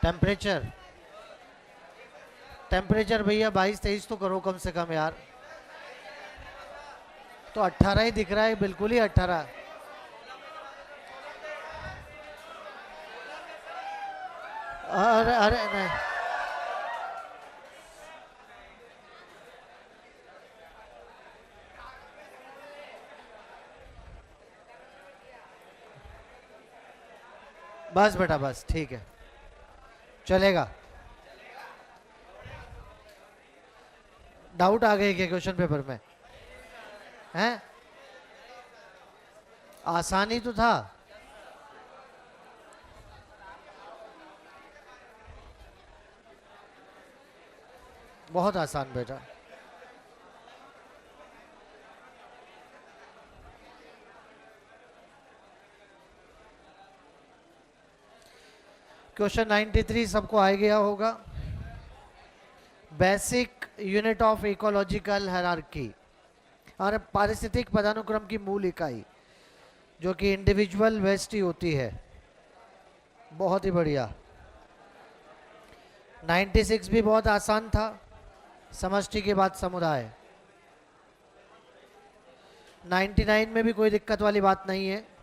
Temperature temperature भैया 22-23 तो करो कम से कम यार। तो 18 ही दिख रहा है, बिल्कुल ही 18। अरे अरे नहीं, बस बेटा बस ठीक है, चलेगा। डाउट आ गए क्या क्वेश्चन पेपर में? हैं? आसानी तो था। बहुत आसान बेटा। क्वेश्चन 93 सबको आ गया होगा। Basic unit of ecological hierarchy और पारिस्थितिक पदानुक्रम की मूल इकाई जो कि इंडिविजुअल वेस्टी होती है। बहुत ही बढ़िया। 96 भी बहुत आसान था। समष्टि के बाद समुदाय। 99 में भी कोई दिक्कत वाली बात नहीं है।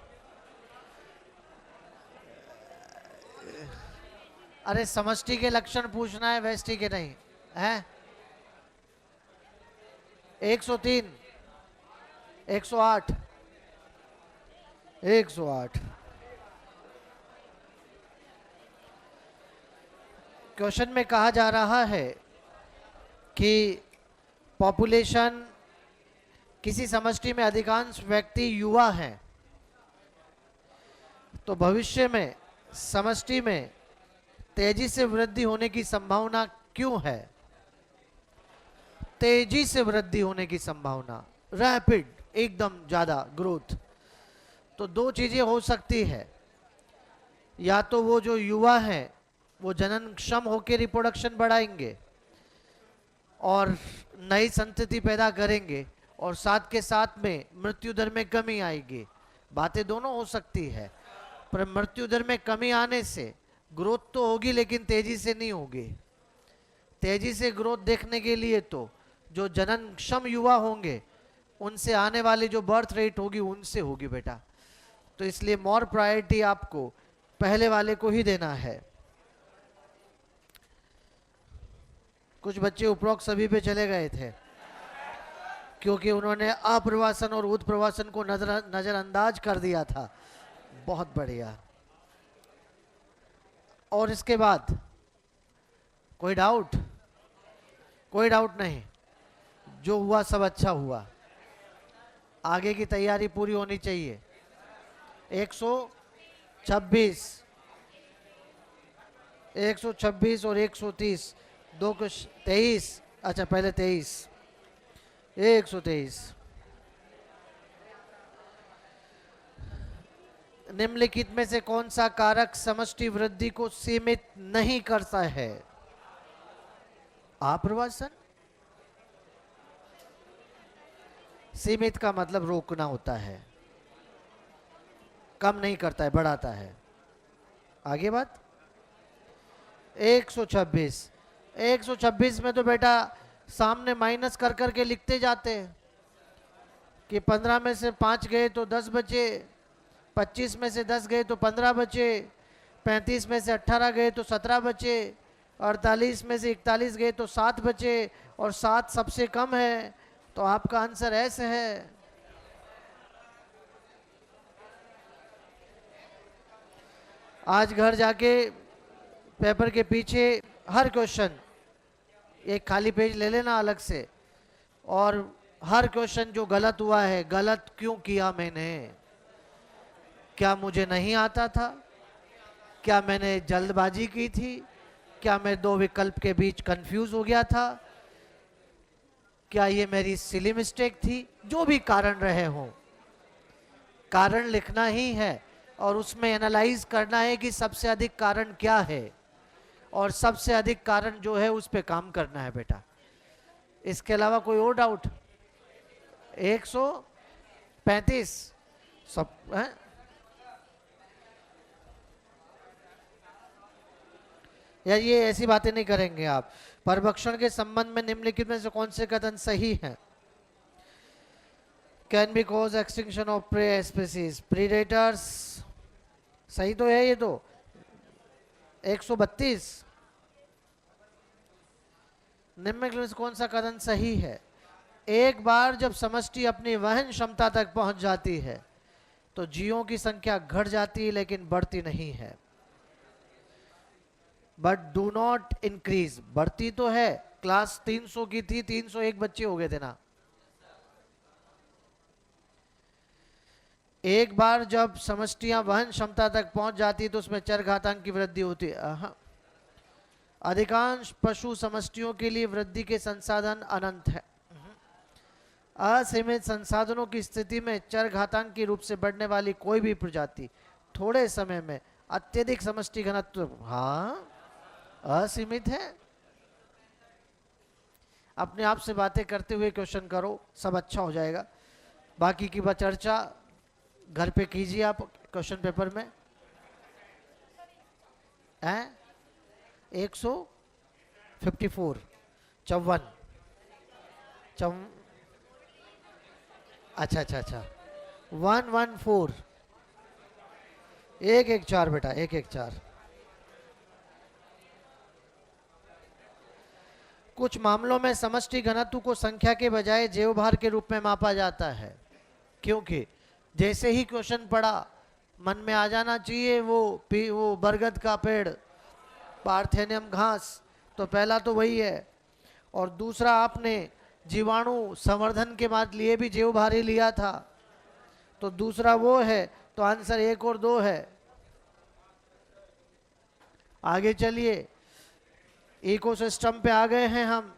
अरे समष्टि के लक्षण पूछना है, वेस्टी के नहीं है। 103, 108, 108। क्वेश्चन में कहा जा रहा है कि पॉपुलेशन किसी समष्टि में अधिकांश व्यक्ति युवा हैं, तो भविष्य में समष्टि में तेजी से वृद्धि होने की संभावना क्यों है? तेजी से वृद्धि होने की संभावना, रैपिड, एकदम ज्यादा ग्रोथ। तो दो चीजें हो सकती है, या तो वो जो युवा हैं वो जनन क्षम होकर रिप्रोडक्शन बढ़ाएंगे और नई संतति पैदा करेंगे, और साथ के साथ में मृत्यु दर में कमी आएगी। बातें दोनों हो सकती है, पर मृत्यु दर में कमी आने से ग्रोथ तो होगी लेकिन तेजी से नहीं होगी। तेजी से ग्रोथ देखने के लिए तो जो जनन क्षम युवा होंगे उनसे आने वाली जो बर्थ रेट होगी उनसे होगी बेटा। तो इसलिए मोर प्रायोरिटी आपको पहले वाले को ही देना है। कुछ बच्चे उपरोक्त सभी पे चले गए थे क्योंकि उन्होंने अप्रवासन और उत्प्रवासन को नजरअंदाज कर दिया था। बहुत बढ़िया। और इसके बाद कोई डाउट? कोई डाउट नहीं, जो हुआ सब अच्छा हुआ। आगे की तैयारी पूरी होनी चाहिए। 126, 126 और 130 दो कुछ 23। अच्छा पहले 23, 123। निम्नलिखित में से कौन सा कारक समष्टि वृद्धि को सीमित नहीं करता है? आप्रवासन। सीमित का मतलब रोकना होता है, कम नहीं करता है, बढ़ाता है। आगे बात। 126, 126 में तो बेटा सामने माइनस कर करके लिखते जाते हैं कि 15 में से 5 गए तो 10 बचे, 25 में से 10 गए तो 15 बचे, 35 में से 18 गए तो 17 बचे, 48 में से 41 गए तो 7 बचे, और 7 सबसे कम है। तो आपका आंसर ऐसे है। आज घर जाके पेपर के पीछे हर क्वेश्चन एक खाली पेज ले लेना अलग से, और हर क्वेश्चन जो गलत हुआ है, गलत क्यों किया मैंने, क्या मुझे नहीं आता था, क्या मैंने जल्दबाजी की थी, क्या मैं दो विकल्प के बीच कंफ्यूज हो गया था, क्या ये मेरी सिली मिस्टेक थी। जो भी कारण रहे हों, कारण लिखना ही है और उसमें एनालाइज करना है कि सबसे अधिक कारण क्या है, और सबसे अधिक कारण जो है उस पे काम करना है बेटा। इसके अलावा कोई और डाउट? 135 सब है? या ये ऐसी बातें नहीं करेंगे आप। परभक्षण के संबंध में निम्नलिखित में से कौन से कथन सही हैं? Can be cause extinction of prey species, predators, सही तो है ये तो 132। निम्नलिखित में से कौन सा कथन सही है? एक बार जब समष्टि अपनी वहन क्षमता तक पहुंच जाती है तो जीवों की संख्या घट जाती है लेकिन बढ़ती नहीं है। बट डू नॉट इंक्रीज, बढ़ती तो है। क्लास 300 की थी, 301 बच्चे हो गए थे ना। एक बार जब समष्टियां वहन क्षमता तक पहुंच जाती है तो उसमें चरघातांक की वृद्धि होती है। अधिकांश पशु समष्टियों के लिए वृद्धि के संसाधन अनंत है। असीमित संसाधनों की स्थिति में चरघातांक के रूप से बढ़ने वाली कोई भी प्रजाति थोड़े समय में अत्यधिक समष्टि घनत्व, हाँ, असीमित है। अपने आप से बातें करते हुए क्वेश्चन करो, सब अच्छा हो जाएगा। बाकी की चर्चा घर पे कीजिए आप क्वेश्चन पेपर में। 154 54 अच्छा अच्छा अच्छा 114 114 बेटा 114। कुछ मामलों में समष्टि घनत्व को संख्या के बजाय जीवभार के रूप में मापा जाता है, क्योंकि जैसे ही क्वेश्चन पढ़ा मन में आ जाना चाहिए वो बरगद का पेड़, पार्थेनियम घास, तो पहला तो वही है। और दूसरा आपने जीवाणु संवर्धन के बाद लिए भी जीवभार ही लिया था, तो दूसरा वो है, तो आंसर 1 और 2 है। आगे चलिए, इकोसिस्टम पे आ गए हैं हम।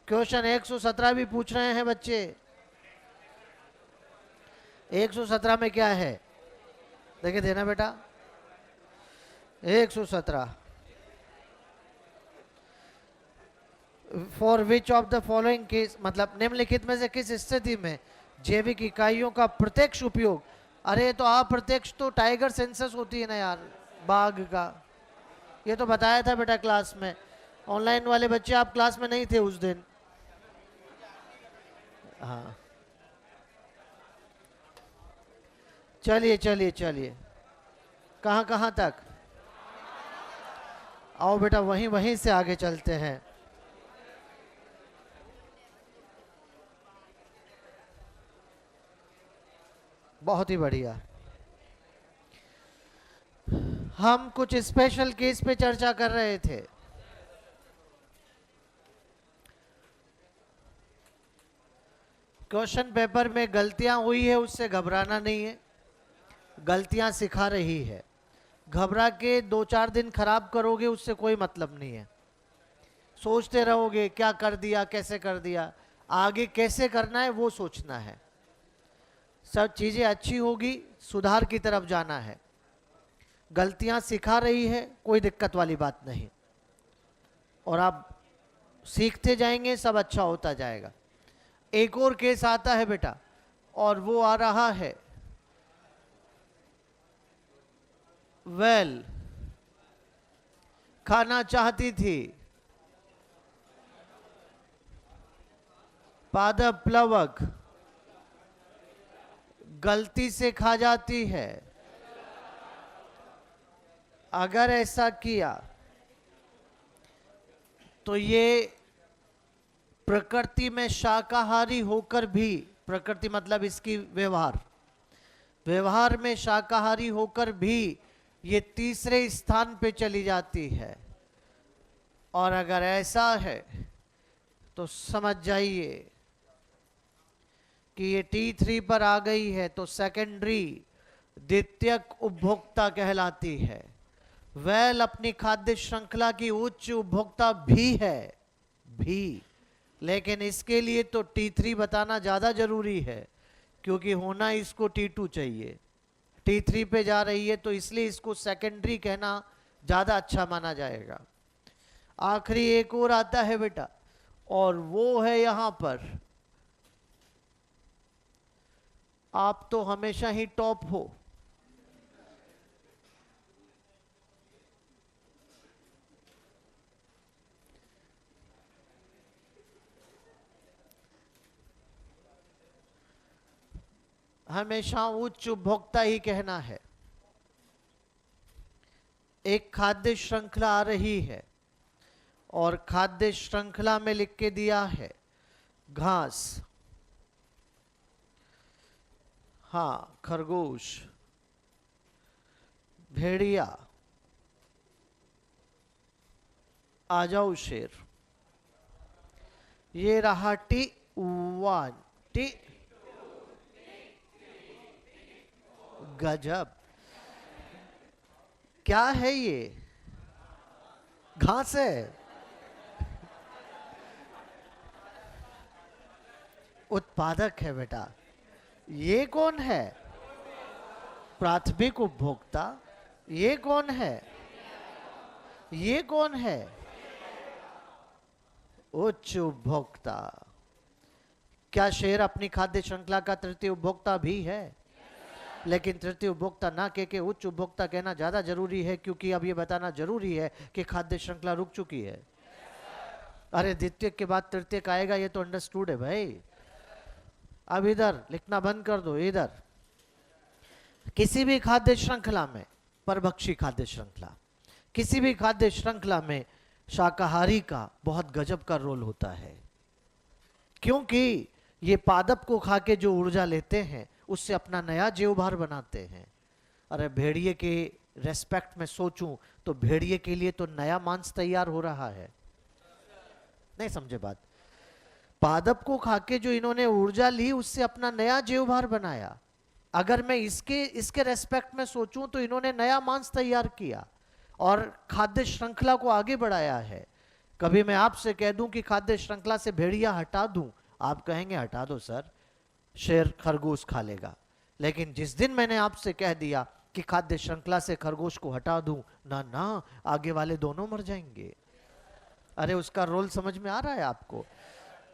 क्वेश्चन 117 भी पूछ रहे हैं बच्चे। 117 में क्या है देखिए देना बेटा। 117 for which of the following case, मतलब निम्नलिखित में से किस स्थिति में जैविक इकाइयों का प्रत्यक्ष उपयोग, अरे तो अप्रत्यक्ष तो टाइगर सेंसस होती है ना यार, बाघ का, ये तो बताया था बेटा क्लास में। ऑनलाइन वाले बच्चे आप क्लास में नहीं थे उस दिन। हाँ चलिए चलिए चलिए, कहाँ कहाँ तक? आओ बेटा वहीं वहीं से आगे चलते हैं। बहुत ही बढ़िया। हम कुछ स्पेशल केस पे चर्चा कर रहे थे। क्वेश्चन पेपर में गलतियां हुई है उससे घबराना नहीं है, गलतियां सिखा रही है। घबरा के 2-4 दिन खराब करोगे उससे कोई मतलब नहीं है। सोचते रहोगे क्या कर दिया, कैसे कर दिया, आगे कैसे करना है वो सोचना है। सब चीजें अच्छी होगी, सुधार की तरफ जाना है। गलतियां सिखा रही है, कोई दिक्कत वाली बात नहीं, और आप सीखते जाएंगे, सब अच्छा होता जाएगा। एक और केस आता है बेटा, और वो आ रहा है वेल खाना चाहती थी, पादप प्लवक गलती से खा जाती है। अगर ऐसा किया तो ये प्रकृति में शाकाहारी होकर भी, प्रकृति मतलब इसकी व्यवहार में शाकाहारी होकर भी ये तीसरे स्थान पे चली जाती है। और अगर ऐसा है तो समझ जाइए कि ये T3 पर आ गई है, तो सेकेंडरी द्वितीयक उपभोक्ता कहलाती है। वैल अपनी खाद्य श्रृंखला की उच्च उपभोक्ता भी है लेकिन इसके लिए तो T3 बताना ज्यादा जरूरी है, क्योंकि होना इसको T2 चाहिए। T3 पे जा रही है तो इसलिए इसको सेकेंडरी कहना ज्यादा अच्छा माना जाएगा। आखिरी एक और आता है बेटा, और वो है यहां पर, आप तो हमेशा ही टॉप हो, हमेशा उच्च उपभोक्ता ही कहना है। एक खाद्य श्रृंखला आ रही है और खाद्य श्रृंखला में लिख के दिया है घास, हाँ, खरगोश, भेड़िया, आ जाओ शेर। ये रहा T1 टी। गजब, क्या है ये? घास है। उत्पादक है बेटा। ये कौन है? प्राथमिक उपभोक्ता। ये कौन है? ये कौन है? उच्च उपभोक्ता। क्या शेर अपनी खाद्य श्रृंखला का तृतीय उपभोक्ता भी है? लेकिन तृतीय उपभोक्ता ना कह के उच्च उपभोक्ता कहना ज्यादा जरूरी है, क्योंकि अब ये बताना जरूरी है कि खाद्य श्रृंखला रुक चुकी है। अरे द्वितीय के बाद तृतीय आएगा, ये तो अंडरस्टूड है भाई। अब इधर लिखना बंद कर दो। इधर किसी भी खाद्य श्रृंखला में, परभक्षी खाद्य श्रृंखला, किसी भी खाद्य श्रृंखला में शाकाहारी का बहुत गजब का रोल होता है, क्योंकि ये पादप को खा के जो ऊर्जा लेते हैं उससे अपना नया जीवभार बनाते हैं। अरे भेड़िए के रेस्पेक्ट में सोचूं तो भेड़िए के लिए तो नया मांस तैयार हो रहा है। नहीं समझे बात? पादप को खा के जो इन्होंने ऊर्जा ली उससे अपना नया जीवभार बनाया। अगर मैं इसके रेस्पेक्ट में सोचूं तो इन्होंने नया मांस तैयार किया और खाद्य श्रृंखला को आगे बढ़ाया है। कभी मैं आपसे कह दूं कि खाद्य श्रृंखला से भेड़िया हटा दूं, आप कहेंगे हटा दो सर, शेर खरगोश खा लेगा। लेकिन जिस दिन मैंने आपसे कह दिया कि खाद्य श्रृंखला से खरगोश को हटा दूं, ना ना, आगे वाले दोनों मर जाएंगे। अरे उसका रोल समझ में आ रहा है आपको?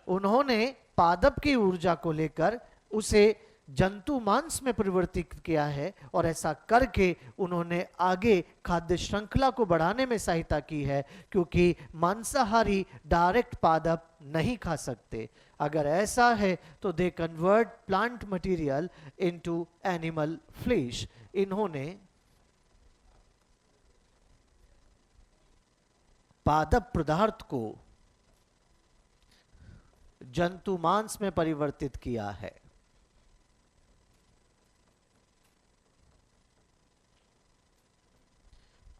उन्होंने पादप की ऊर्जा को लेकर उसे जंतु मांस में परिवर्तित किया है और ऐसा करके उन्होंने आगे खाद्य श्रृंखला को बढ़ाने में सहायता की है, क्योंकि मांसाहारी डायरेक्ट पादप नहीं खा सकते। अगर ऐसा है तो they convert plant material into animal flash. इन्होंने पादप पदार्थ को जंतु मांस में परिवर्तित किया है।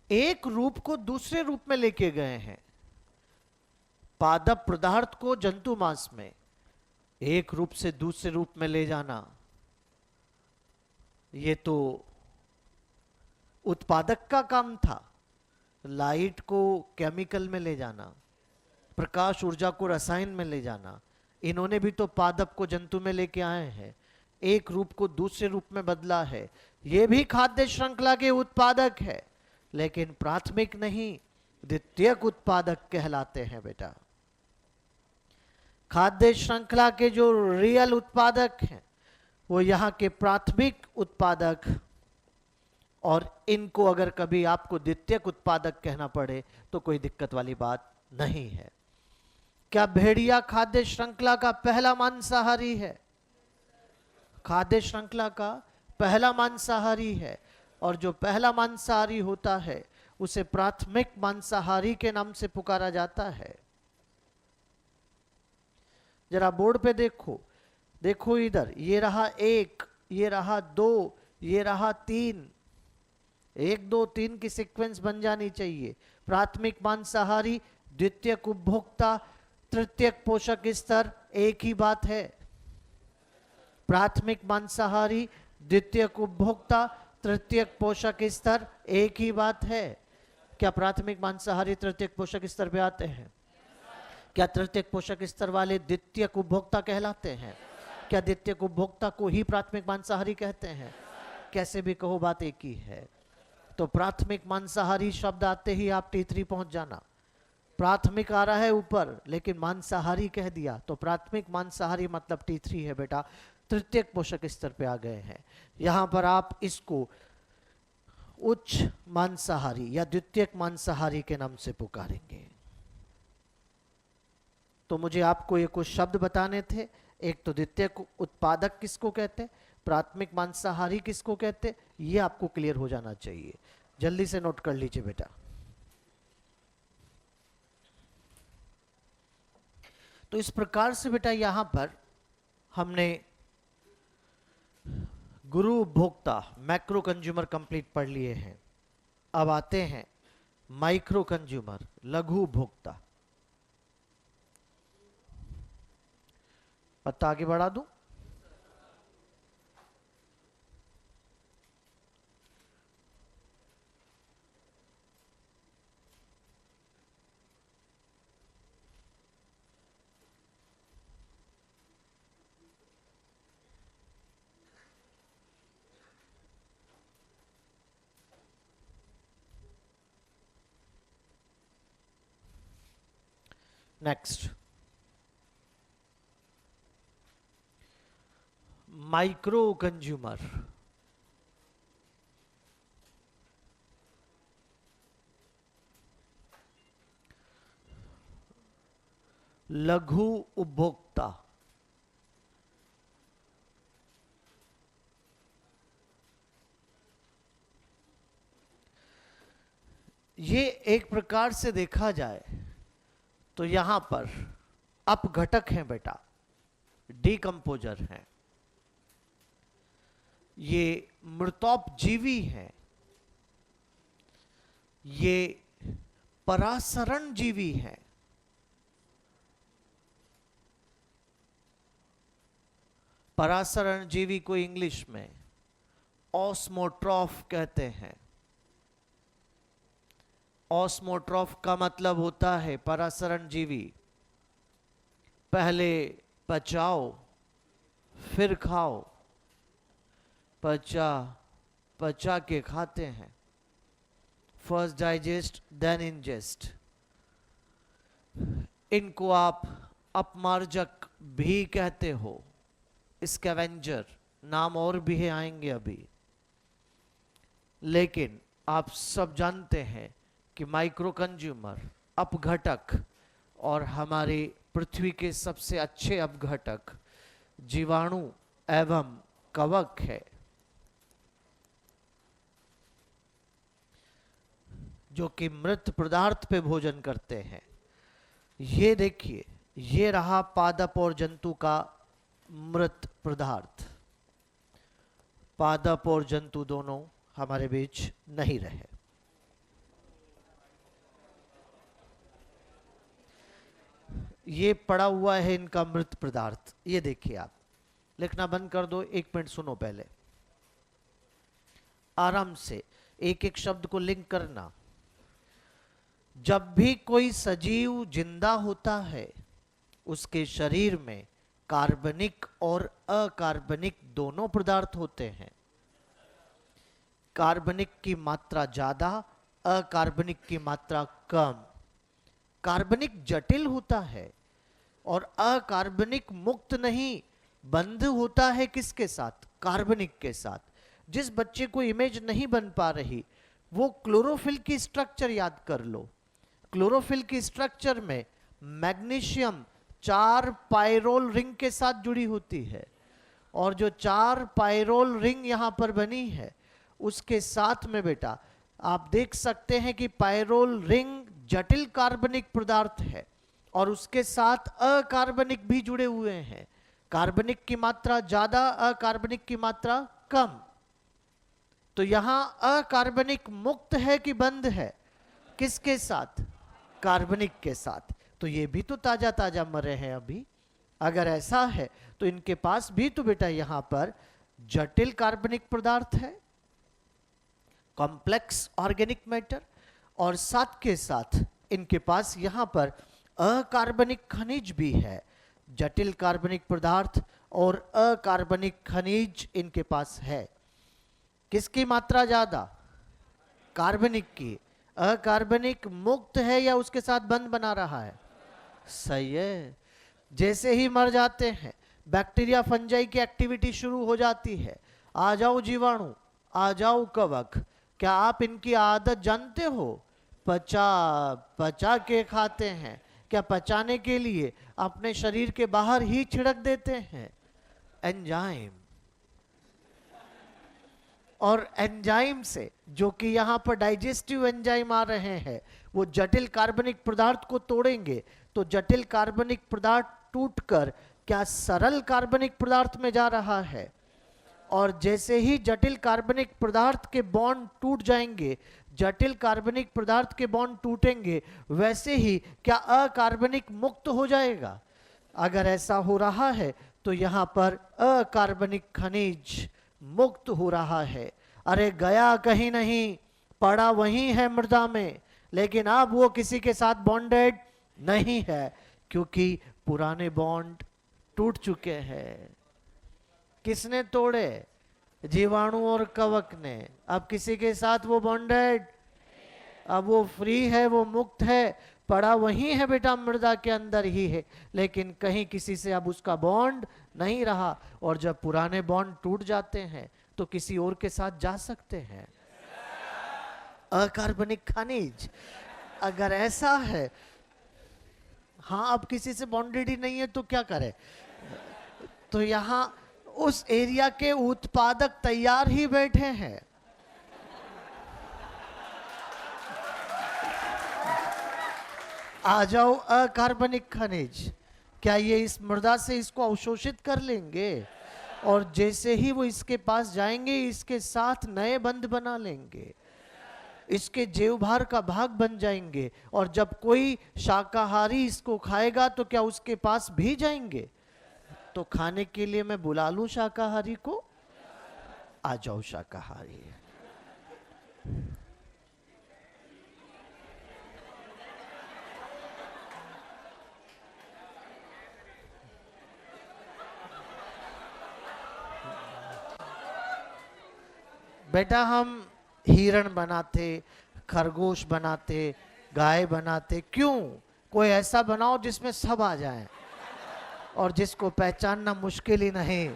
एक रूप को दूसरे रूप में लेके गए हैं। पादप पदार्थ को जंतु मांस में एक रूप से दूसरे रूप में ले जाना, ये तो उत्पादक का काम था। लाइट को केमिकल में ले जाना, प्रकाश ऊर्जा को रसायन में ले जाना, इन्होंने भी तो पादप को जंतु में लेके आए हैं। एक रूप को दूसरे रूप में बदला है। ये भी खाद्य श्रृंखला के उत्पादक है, लेकिन प्राथमिक नहीं, द्वितीयक उत्पादक कहलाते हैं बेटा। खाद्य श्रृंखला के जो रियल उत्पादक हैं वो यहाँ के प्राथमिक उत्पादक, और इनको अगर कभी आपको द्वितीयक उत्पादक कहना पड़े तो कोई दिक्कत वाली बात नहीं है। क्या भेड़िया खाद्य श्रृंखला का पहला मांसाहारी है? खाद्य श्रृंखला का पहला मांसाहारी है, और जो पहला मांसाहारी होता है उसे प्राथमिक मांसाहारी के नाम से पुकारा जाता है। जरा बोर्ड पे देखो, देखो इधर, ये रहा 1, ये रहा 2, ये रहा 3। 1 2 3 की सीक्वेंस बन जानी चाहिए। प्राथमिक मांसाहारी, द्वितीयक उपभोक्ता, तृतीयक पोषक स्तर, एक ही बात है। प्राथमिक मांसाहारी, द्वितीयक उपभोक्ता, तृतीयक पोषक स्तर, एक ही बात है। क्या प्राथमिक मांसाहारी तृतीयक पोषक स्तर पे आते हैं? क्या तृतीयक पोषक स्तर वाले द्वितीयक उपभोक्ता कहलाते हैं? क्या द्वितीयक उपभोक्ता को ही प्राथमिक मांसाहारी कहते हैं? कैसे भी कहो, बात एक ही है। तो प्राथमिक मांसाहारी शब्द आते ही आप T3 पहुंच जाना। प्राथमिक आ रहा है ऊपर, लेकिन मांसाहारी कह दिया तो प्राथमिक मांसाहारी मतलब T3 है बेटा। तृतीयक पोषक स्तर पे आ गए हैं। यहां पर आप इसको उच्च मांसाहारी या द्वितीयक मांसाहारी के नाम से पुकारेंगे। तो मुझे आपको ये कुछ शब्द बताने थे। एक तो द्वितीयक उत्पादक किसको कहते हैं, प्राथमिक मांसाहारी किसको कहते, ये आपको क्लियर हो जाना चाहिए। जल्दी से नोट कर लीजिए बेटा। तो इस प्रकार से बेटा यहां पर हमने गुरु उपभोक्ता मैक्रो कंज्यूमर कंप्लीट पढ़ लिए हैं। अब आते हैं माइक्रो कंज्यूमर लघु उपभोक्ता। पत्ता आगे बढ़ा दूं? Next micro consumer. लघु उपभोक्ता। ये एक प्रकार से देखा जाए तो यहां पर अपघटक हैं बेटा, डिकम्पोजर हैं, ये मृतोपजीवी हैं, ये परासरण जीवी हैं। परासरण जीवी को इंग्लिश में ऑस्मोट्रॉफ कहते हैं। ऑस्मोट्रॉफ का मतलब होता है परासरण जीवी, पहले पचाओ फिर खाओ, पचा के खाते हैं। First digest then ingest. इनको आप अपमार्जक भी कहते हो, स्कैवेंजर नाम और भी है, आएंगे अभी। लेकिन आप सब जानते हैं कि माइक्रो कंज्यूमर अपघटक और हमारे पृथ्वी के सबसे अच्छे अपघटक जीवाणु एवं कवक है, जो कि मृत पदार्थ पे भोजन करते हैं। ये देखिए, ये रहा पादप और जंतु का मृत पदार्थ। पादप और जंतु दोनों हमारे बीच नहीं रहे। ये पड़ा हुआ है इनका मृत पदार्थ। ये देखिए, आप लिखना बंद कर दो, 1 मिनट सुनो पहले, आराम से एक एक शब्द को लिंक करना। जब भी कोई सजीव जिंदा होता है, उसके शरीर में कार्बनिक और अकार्बनिक दोनों पदार्थ होते हैं। कार्बनिक की मात्रा ज्यादा, अकार्बनिक की मात्रा कम। कार्बनिक जटिल होता है और अकार्बनिक मुक्त नहीं, बंध होता है किसके साथ? कार्बनिक के साथ। जिस बच्चे को इमेज नहीं बन पा रही, वो क्लोरोफिल की स्ट्रक्चर याद कर लो। क्लोरोफिल की स्ट्रक्चर में मैग्नीशियम 4 पायरोल रिंग के साथ जुड़ी होती है, और जो 4 पायरोल रिंग यहां पर बनी है, उसके साथ में बेटा आप देख सकते हैं कि पायरोल रिंग जटिल कार्बनिक पदार्थ है और उसके साथ अकार्बनिक भी जुड़े हुए हैं। कार्बनिक की मात्रा ज्यादा, अकार्बनिक की मात्रा कम। तो यहां अकार्बनिक मुक्त है कि बंद है? किसके साथ? कार्बनिक के साथ। तो ये भी तो ताजा ताजा मरे हैं अभी। अगर ऐसा है तो इनके पास भी तो बेटा यहां पर जटिल कार्बनिक पदार्थ है, कॉम्प्लेक्स ऑर्गेनिक मैटर, और साथ के साथ इनके पास यहां पर अकार्बनिक खनिज भी है। जटिल कार्बनिक पदार्थ और अकार्बनिक खनिज इनके पास है। किसकी मात्रा ज्यादा? कार्बनिक की। अकार्बनिक मुक्त है या उसके साथ बंध बना रहा है? सही है। जैसे ही मर जाते हैं, बैक्टीरिया फंजाई की एक्टिविटी शुरू हो जाती है। आ जाओ जीवाणु, आ जाओ कवक। क्या आप इनकी आदत जानते हो? पचा के खाते हैं। क्या पचाने के लिए अपने शरीर के बाहर ही छिड़क देते हैं एंजाइम? और एंजाइम से, जो कि यहाँ पर डाइजेस्टिव एंजाइम आ रहे हैं, वो जटिल कार्बनिक पदार्थ को तोड़ेंगे, तो जटिल कार्बनिक पदार्थ टूटकर क्या सरल कार्बनिक पदार्थ में जा रहा है। और जैसे ही जटिल कार्बनिक पदार्थ के बॉन्ड टूट जाएंगे, जटिल कार्बनिक पदार्थ के बॉन्ड टूटेंगे, वैसे ही क्या अकार्बनिक मुक्त हो जाएगा। अगर ऐसा हो रहा है तो यहाँ पर अकार्बनिक खनिज मुक्त हो रहा है। अरे गया कहीं नहीं, पड़ा वहीं है मृदा में, लेकिन अब वो किसी के साथ बॉन्डेड नहीं है, क्योंकि पुराने बॉन्ड टूट चुके हैं। किसने तोड़े? जीवाणु और कवक ने। अब किसी के साथ वो बॉन्डेड, अब वो फ्री है, वो मुक्त है, पड़ा वहीं है बेटा, मृदा के अंदर ही है, लेकिन कहीं किसी से अब उसका बॉन्ड नहीं रहा। और जब पुराने बॉन्ड टूट जाते हैं तो किसी और के साथ जा सकते हैं। अकार्बनिक खनिज अगर ऐसा है, हाँ अब किसी से बॉन्डेड ही नहीं है तो क्या करें। तो यहाँ उस एरिया के उत्पादक तैयार ही बैठे हैं। आ जाओ अकार्बनिक खनिज, क्या ये इस मृदा से इसको अवशोषित कर लेंगे, और जैसे ही वो इसके पास जाएंगे इसके साथ नए बंध बना लेंगे, इसके जीवभार का भाग बन जाएंगे। और जब कोई शाकाहारी इसको खाएगा तो क्या उसके पास भी जाएंगे। तो खाने के लिए मैं बुला लूं शाकाहारी को, आ जाओ शाकाहारी। बेटा हम हिरण बनाते, खरगोश बनाते, गाय बनाते, क्यों? कोई ऐसा बनाओ जिसमें सब आ जाए और जिसको पहचानना मुश्किल ही नहीं।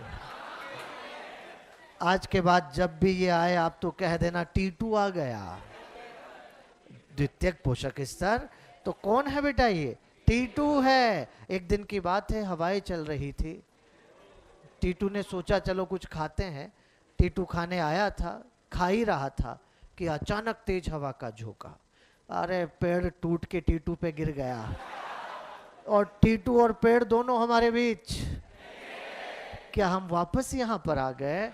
आज के बाद जब भी ये आए आप तो कह देना टीटू आ गया, द्वितीयक पोषक स्तर। तो कौन है बेटा? ये टीटू है। एक दिन की बात है, हवाएं चल रही थी, टीटू ने सोचा चलो कुछ खाते हैं। टीटू खाने आया था, खा ही रहा था कि अचानक तेज हवा का झोंका, अरे पेड़ टूट के टीटू पे गिर गया, और टीटू और पेड़ दोनों हमारे बीच। क्या हम वापस यहाँ पर आ गए?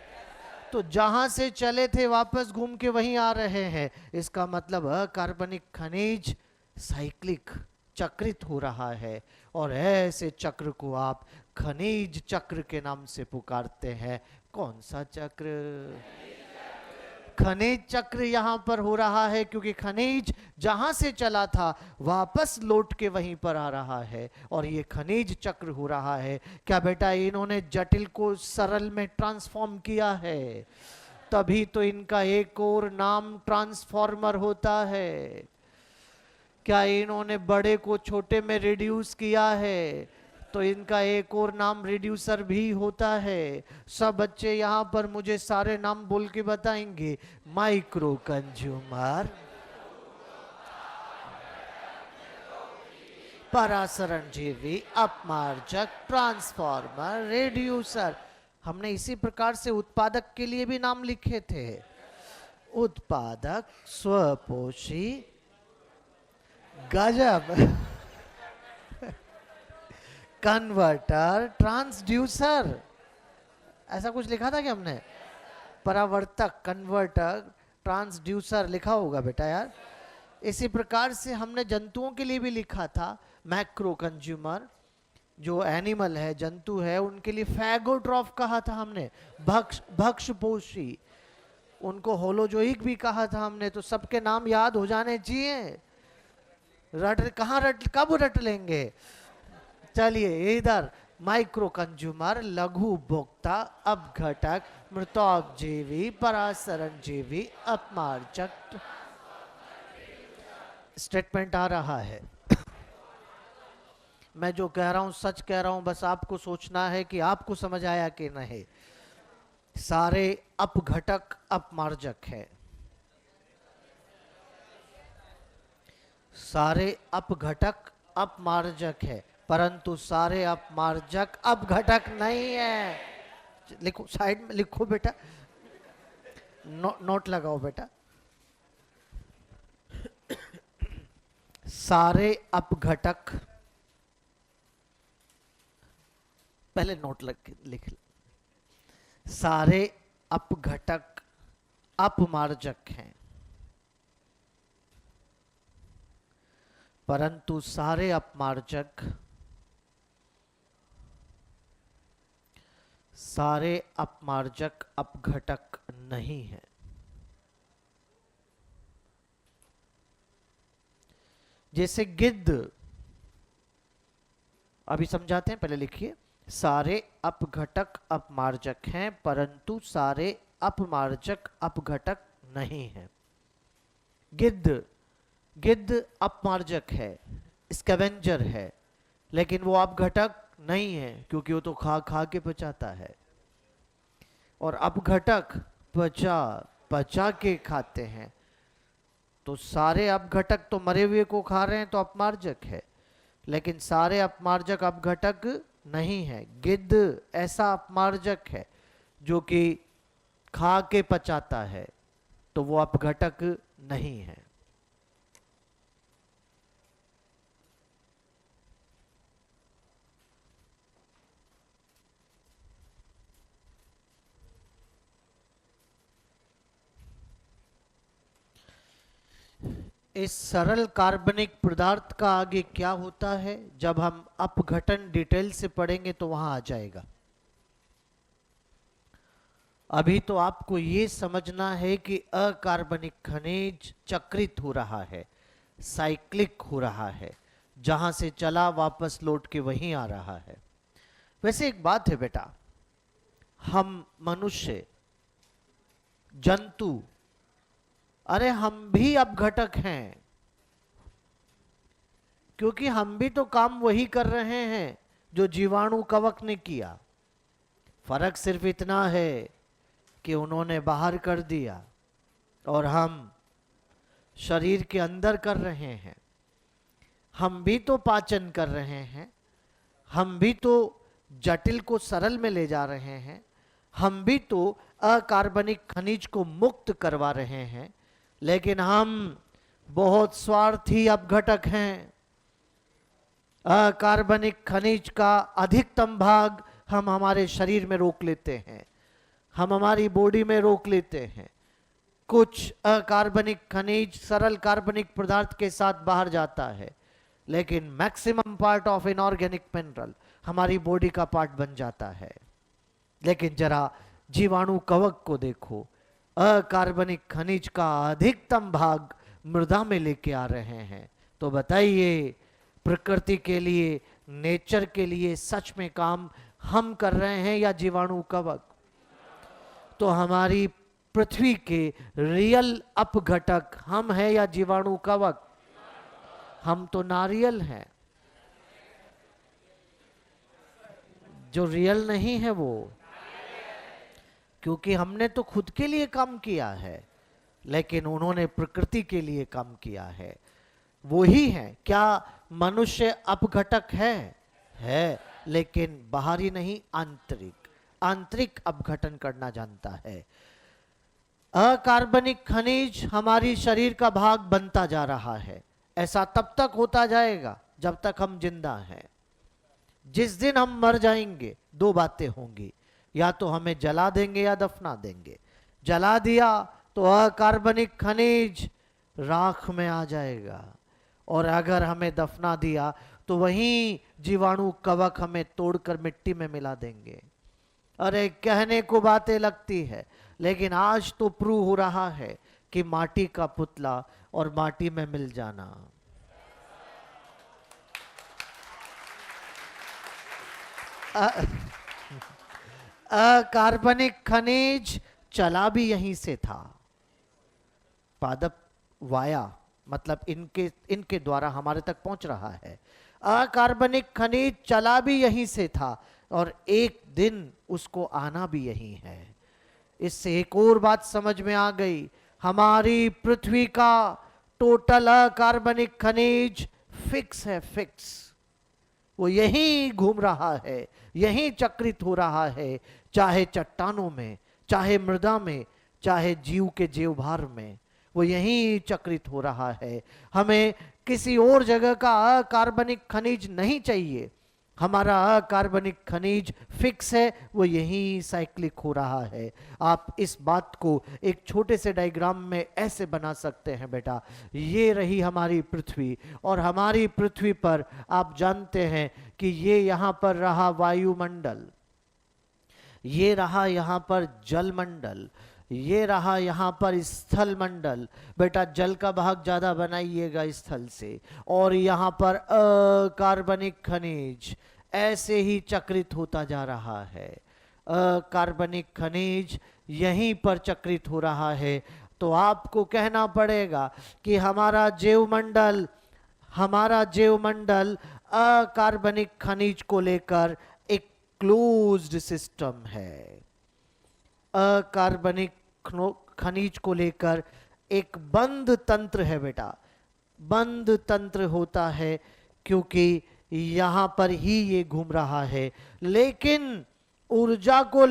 तो जहां से चले थे वापस घूम के वहीं आ रहे हैं। इसका मतलब अकार्बनिक खनिज साइक्लिक, चक्रित हो रहा है, और ऐसे चक्र को आप खनिज चक्र के नाम से पुकारते हैं। कौन सा चक्र? खनिज चक्र यहाँ पर हो रहा है, क्योंकि खनिज जहां से चला था वापस लौट के वहीं पर आ रहा है, और ये खनिज चक्र हो रहा है। क्या बेटा इन्होंने जटिल को सरल में ट्रांसफॉर्म किया है? तभी तो इनका एक और नाम ट्रांसफॉर्मर होता है। क्या इन्होंने बड़े को छोटे में रिड्यूस किया है? तो इनका एक और नाम रिड्यूसर भी होता है। सब बच्चे यहाँ पर मुझे सारे नाम बोल के बताएंगे। माइक्रो कंज्यूमर, परासरण जीवी, अपमार्जक, ट्रांसफॉर्मर, रिड्यूसर। हमने इसी प्रकार से उत्पादक के लिए भी नाम लिखे थे। उत्पादक, स्वपोषी, गजब, कन्वर्टर, ट्रांसड्यूसर, ऐसा कुछ लिखा था कि हमने? परावर्तक, कन्वर्टर, ट्रांसड्यूसर लिखा होगा बेटा यार। इसी प्रकार से हमने जंतुओं के लिए भी लिखा था। मैक्रो कंज्यूमर, जो एनिमल है, जंतु है, उनके लिए फैगोट्रॉफ कहा था हमने, भक्षपोषी। उनको होलोजोइक भी कहा था हमने। तो सबके नाम याद हो जाने चाहिए। कब रट लेंगे? चलिए इधर माइक्रो कंज्यूमर, लघु उपभोक्ता, अपघटक, मृतोपजीवी, परासरण जीवी, अपमार्जक। स्टेटमेंट आ रहा है। मैं जो कह रहा हूं सच कह रहा हूं, बस आपको सोचना है कि आपको समझ आया कि नहीं। सारे अपघटक अपमार्जक है, सारे अपघटक अपमार्जक है, परंतु सारे अपमार्जक अपघटक नहीं है। लिखो, साइड में लिखो बेटा। नोट लगाओ बेटा। सारे अपघटक, पहले नोट लिख। सारे अपघटक अपमार्जक हैं, परंतु सारे अपमार्जक अपघटक नहीं है। जैसे गिद्ध, अभी समझाते हैं, पहले लिखिए। सारे अपघटक अपमार्जक हैं, परंतु सारे अपमार्जक अपघटक नहीं है। गिद्ध अपमार्जक है, स्कैवेंजर है, लेकिन वो अपघटक नहीं है, क्योंकि वो तो खा खा के पचाता है। और अपघटक पचा के खाते हैं। तो सारे अपघटक तो मरे हुए को खा रहे हैं, तो अपमार्जक है, लेकिन सारे अपमार्जक अपघटक नहीं है। गिद्ध ऐसा अपमार्जक है जो कि खा के पचाता है, तो वो अपघटक नहीं है। इस सरल कार्बनिक पदार्थ का आगे क्या होता है, जब हम अपघटन डिटेल से पढ़ेंगे तो वहां आ जाएगा। अभी तो आपको ये समझना है कि अकार्बनिक खनिज चक्रित हो रहा है, साइक्लिक हो रहा है, जहां से चला वापस लौट के वहीं आ रहा है। वैसे एक बात है बेटा, हम मनुष्य, जंतु, अरे हम भी अपघटक हैं, क्योंकि हम भी तो काम वही कर रहे हैं जो जीवाणु कवक ने किया। फर्क सिर्फ इतना है कि उन्होंने बाहर कर दिया और हम शरीर के अंदर कर रहे हैं। हम भी तो पाचन कर रहे हैं, हम भी तो जटिल को सरल में ले जा रहे हैं, हम भी तो अकार्बनिक खनिज को मुक्त करवा रहे हैं, लेकिन हम बहुत स्वार्थी अपघटक हैं। अकार्बनिक खनिज का अधिकतम भाग हम हमारे शरीर में रोक लेते हैं, हम हमारी बॉडी में रोक लेते हैं। कुछ अकार्बनिक खनिज सरल कार्बनिक पदार्थ के साथ बाहर जाता है, लेकिन maximum part of inorganic mineral हमारी बॉडी का पार्ट बन जाता है। लेकिन जरा जीवाणु कवक को देखो, अकार्बनिक खनिज का अधिकतम भाग मृदा में लेके आ रहे हैं। तो बताइए, प्रकृति के लिए, नेचर के लिए सच में काम हम कर रहे हैं या जीवाणु कवक? तो हमारी पृथ्वी के रियल अपघटक हम हैं या जीवाणु कवक? हम तो नारियल हैं, जो रियल नहीं है वो, क्योंकि हमने तो खुद के लिए काम किया है, लेकिन उन्होंने प्रकृति के लिए काम किया है। वो ही है। क्या मनुष्य अपघटक है, लेकिन बाहरी नहीं, आंतरिक अपघटन करना जानता है। अकार्बनिक खनिज हमारी शरीर का भाग बनता जा रहा है। ऐसा तब तक होता जाएगा जब तक हम जिंदा हैं। जिस दिन हम मर जाएंगे, दो बातें होंगी, या तो हमें जला देंगे या दफना देंगे। जला दिया तो अकार्बनिक खनिज राख में आ जाएगा, और अगर हमें दफना दिया तो वहीं जीवाणु कवक हमें तोड़कर मिट्टी में मिला देंगे। अरे कहने को बातें लगती है, लेकिन आज तो प्रूव हो रहा है कि माटी का पुतला और माटी में मिल जाना। अकार्बनिक खनिज चला भी यहीं से था। पादप वाया मतलब इनके द्वारा हमारे तक पहुंच रहा है। अकार्बनिक खनिज चला भी यहीं से था, और एक दिन उसको आना भी यहीं है। इससे एक और बात समझ में आ गई, हमारी पृथ्वी का टोटल अकार्बनिक खनिज फिक्स है, फिक्स। वो यहीं घूम रहा है, यहीं चक्रित हो रहा है, चाहे चट्टानों में, चाहे मृदा में, चाहे जीव के जीवभार में, वो यहीं चक्रित हो रहा है। हमें किसी और जगह का अकार्बनिक खनिज नहीं चाहिए, हमारा अकार्बनिक खनिज फिक्स है, वो यहीं साइक्लिक हो रहा है। आप इस बात को एक छोटे से डायग्राम में ऐसे बना सकते हैं बेटा, ये रही हमारी पृथ्वी, और हमारी पृथ्वी पर आप जानते हैं कि ये यहाँ पर रहा वायुमंडल, ये रहा यहाँ पर जलमंडल, ये रहा यहाँ पर स्थल मंडल। बेटा जल का भाग ज्यादा बनाइएगा स्थल से, और यहाँ पर अकार्बनिक खनिज ऐसे ही चक्रित होता जा रहा है। अकार्बनिक खनिज यहीं पर चक्रित हो रहा है। तो आपको कहना पड़ेगा कि हमारा जीवमंडल अकार्बनिक खनिज को लेकर एक क्लोज्ड सिस्टम है। अकार्बनिक खनिज को लेकर एक बंद तंत्र है बेटा, बंद तंत्र होता है, क्योंकि यहां पर ही ये घूम रहा है। लेकिन ऊर्जा को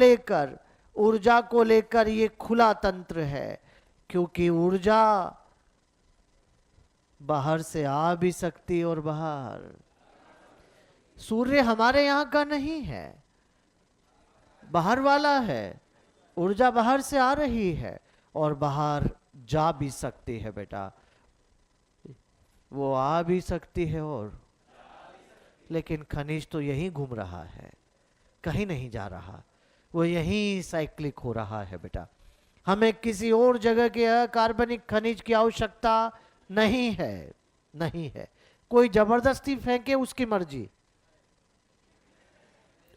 लेकर ये खुला तंत्र है, क्योंकि ऊर्जा बाहर से आ भी सकती और बाहर। सूर्य हमारे यहां का नहीं है, बाहर वाला है। ऊर्जा बाहर से आ रही है और बाहर जा भी सकती है बेटा, वो आ भी सकती है और, लेकिन खनिज तो यहीं घूम रहा है, कहीं नहीं जा रहा, वो यहीं साइक्लिक हो रहा है बेटा। हमें किसी और जगह के अकार्बनिक खनिज की आवश्यकता नहीं है, नहीं है। कोई जबरदस्ती फेंके उसकी मर्जी,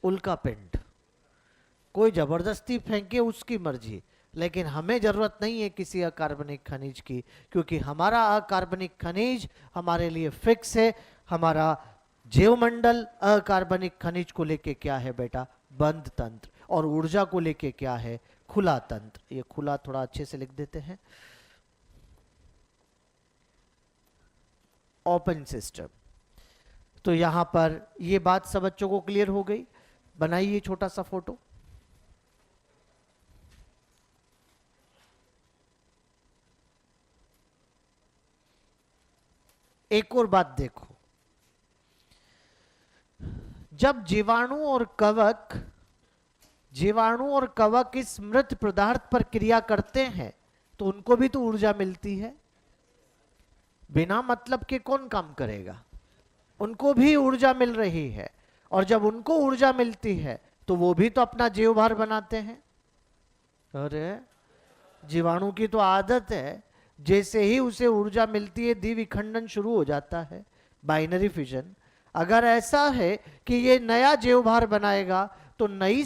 उल्का पिंड, कोई जबरदस्ती फेंके उसकी मर्जी, लेकिन हमें जरूरत नहीं है किसी अकार्बनिक खनिज की, क्योंकि हमारा अकार्बनिक खनिज हमारे लिए फिक्स है। हमारा जीवमंडल अकार्बनिक खनिज को लेके क्या है बेटा, बंद तंत्र, और ऊर्जा को लेके क्या है, खुला तंत्र। ये खुला थोड़ा अच्छे से लिख देते हैं, ओपन सिस्टम। तो यहां पर ये बात सब बच्चों को क्लियर हो गई। बनाइए छोटा सा फोटो। एक और बात देखो, जब जीवाणु और कवक इस मृत पदार्थ पर क्रिया करते हैं तो उनको भी तो ऊर्जा मिलती है। बिना मतलब के कौन काम करेगा, उनको भी ऊर्जा मिल रही है, और जब उनको ऊर्जा मिलती है तो वो भी तो अपना जीवभार बनाते हैं। अरे जीवाणु की तो आदत है, जैसे ही उसे ऊर्जा मिलती है द्विविखंडन शुरू हो जाता है, बाइनरी फिजन। अगर ऐसा है कि ये नया जीवभार बनाएगा तो नए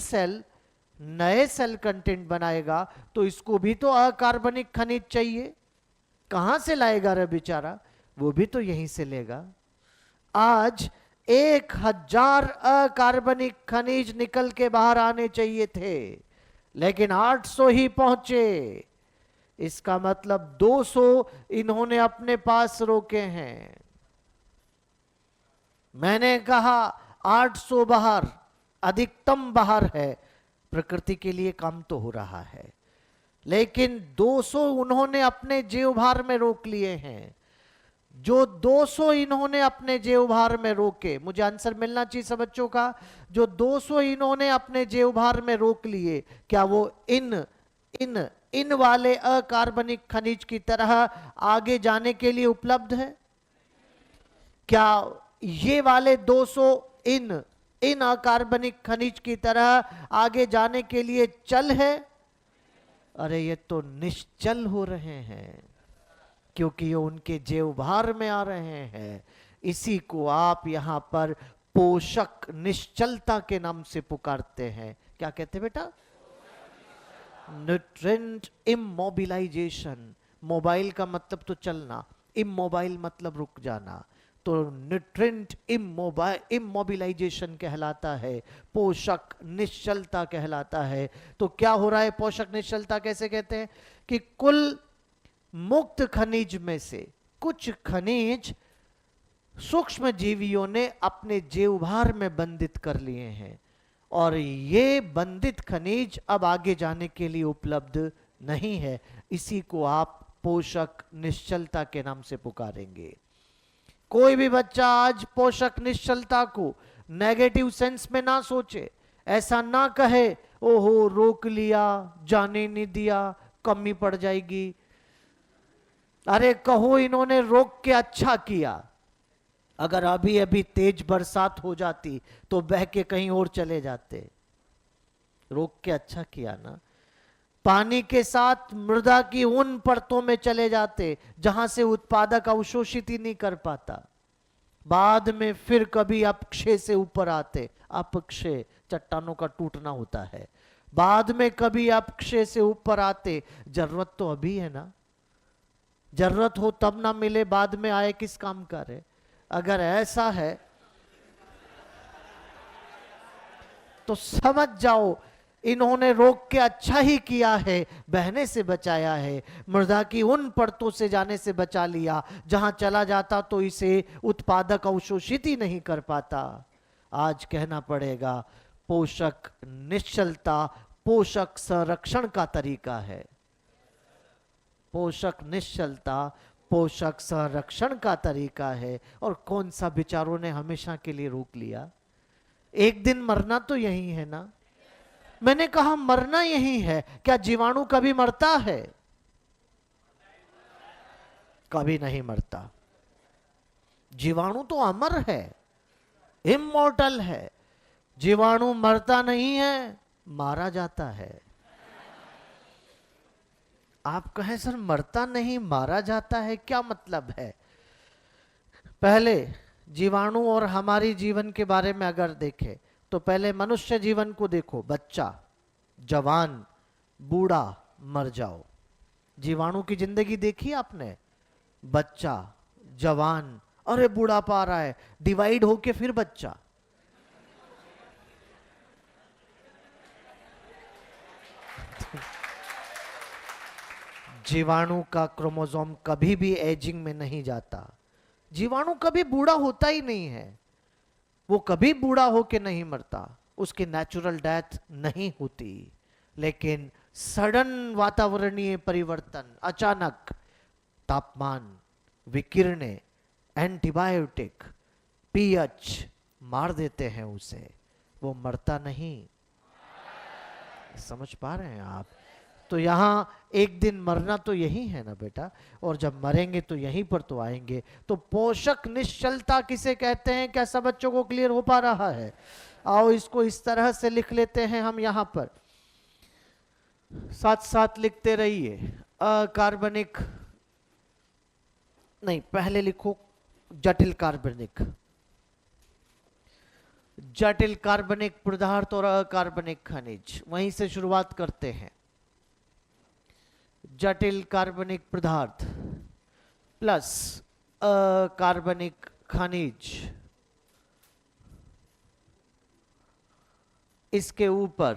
सेल कंटेंट बनाएगा, तो इसको भी तो अकार्बनिक खनिज चाहिए। कहां से लाएगा रे बेचारा, वो भी तो यहीं से लेगा। आज 1000 अकार्बनिक खनिज निकल के बाहर आने चाहिए थे, लेकिन 800 ही पहुंचे। इसका मतलब 200 इन्होंने अपने पास रोके हैं। मैंने कहा 800 बाहर, अधिकतम बाहर है, प्रकृति के लिए काम तो हो रहा है, लेकिन 200 उन्होंने अपने जीवभार में रोक लिए हैं। जो 200 इन्होंने अपने जीवभार में रोके, मुझे आंसर मिलना चाहिए सब बच्चों का, जो 200 इन्होंने अपने जीवभार में रोक लिए, क्या वो इन वाले अकार्बनिक खनिज की तरह आगे जाने के लिए उपलब्ध है? क्या ये वाले 200 इन अकार्बनिक खनिज की तरह आगे जाने के लिए चल है? अरे ये तो निश्चल हो रहे हैं, क्योंकि ये उनके जीवभार में आ रहे हैं। इसी को आप यहां पर पोषक निश्चलता के नाम से पुकारते हैं। क्या कहते हैं बेटा? Nutrient immobilisation. मोबाइल का मतलब तो चलना, इमोबाइल मतलब रुक जाना, तो न्यूट्रिएंट इमोबिलाइजेशन कहलाता है, पोषक निश्चलता कहलाता है। तो क्या हो रहा है पोषक निश्चलता कैसे कहते हैं? कि कुल मुक्त खनिज में से कुछ खनिज सूक्ष्म जीवियों ने अपने जीवभार में बंधित कर लिए हैं, और ये बंधित खनिज अब आगे जाने के लिए उपलब्ध नहीं है, इसी को आप पोषक निश्चलता के नाम से पुकारेंगे। कोई भी बच्चा आज पोषक निश्चलता को नेगेटिव सेंस में ना सोचे, ऐसा ना कहे ओहो रोक लिया, जाने नहीं दिया, कमी पड़ जाएगी। अरे कहो इन्होंने रोक के अच्छा किया। अगर अभी अभी तेज बरसात हो जाती तो बह के कहीं और चले जाते। रोक के अच्छा किया ना। पानी के साथ मृदा की उन परतों में चले जाते जहां से उत्पादक अवशोषित ही नहीं कर पाता। बाद में फिर कभी अपक्षय से ऊपर आते। अपक्षय चट्टानों का टूटना होता है। बाद में कभी अपक्षय से ऊपर आते। जरूरत तो अभी है ना, जरूरत हो तब ना मिले, बाद में आए किस काम का रे। अगर ऐसा है तो समझ जाओ इन्होंने रोक के अच्छा ही किया है, बहने से बचाया है, मृदा की उन परतों से जाने से बचा लिया जहां चला जाता तो इसे उत्पादक अवशोषित ही नहीं कर पाता। आज कहना पड़ेगा पोषक निश्चलता पोषक संरक्षण का तरीका है। पोषक निश्चलता पोषक संरक्षण का तरीका है। और कौन सा विचारों ने हमेशा के लिए रोक लिया। एक दिन मरना तो यही है ना। मैंने कहा मरना यही है। क्या जीवाणु कभी मरता है? कभी नहीं मरता। जीवाणु तो अमर है, इमॉर्टल है। जीवाणु मरता नहीं है, मारा जाता है। आप कहें सर मरता नहीं मारा जाता है, क्या मतलब है? पहले जीवाणु और हमारी जीवन के बारे में अगर देखें तो पहले मनुष्य जीवन को देखो। बच्चा, जवान, बूढ़ा, मर जाओ। जीवाणु की जिंदगी देखी आपने? बच्चा, जवान, अरे बुढ़ापा आ रहा है, डिवाइड होके फिर बच्चा। जीवाणु का क्रोमोसोम कभी भी एजिंग में नहीं जाता। जीवाणु कभी बूढ़ा होता ही नहीं है। वो कभी बूढ़ा होके नहीं मरता, उसकी नेचुरल डेथ नहीं होती। लेकिन सडन वातावरणीय परिवर्तन, अचानक तापमान, विकिरणें, एंटीबायोटिक, पीएच मार देते हैं उसे। वो मरता नहीं। समझ पा रहे हैं आप? तो यहां एक दिन मरना तो यही है ना बेटा। और जब मरेंगे तो यहीं पर तो आएंगे। तो पोषक निश्चलता किसे कहते हैं? क्या सब बच्चों को क्लियर हो पा रहा है? आओ इसको इस तरह से लिख लेते हैं हम यहां पर, साथ साथ लिखते रहिए। अकार्बनिक नहीं, पहले लिखो जटिल कार्बनिक। जटिल कार्बनिक पदार्थ और अकार्बनिक खनिज, वहीं से शुरुआत करते हैं। जटिल कार्बनिक पदार्थ प्लस अकार्बनिक खनिज, इसके ऊपर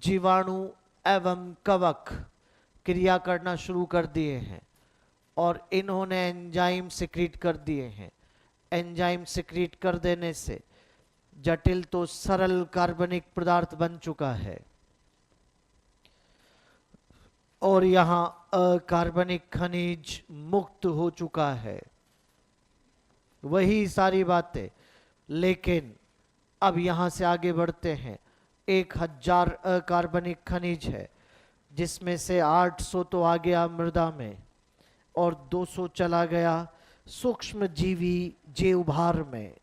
जीवाणु एवं कवक क्रिया करना शुरू कर दिए हैं और इन्होंने एंजाइम सिक्रीट कर दिए हैं। एंजाइम सिक्रीट कर देने से जटिल तो सरल कार्बनिक पदार्थ बन चुका है और यहां अकार्बनिक खनिज मुक्त हो चुका है। वही सारी बातें, लेकिन अब यहां से आगे बढ़ते हैं। 1000 अकार्बनिक खनिज है, जिसमें से 800 तो आ गया मृदा में और 200 चला गया सूक्ष्म जीवी जीवभार में।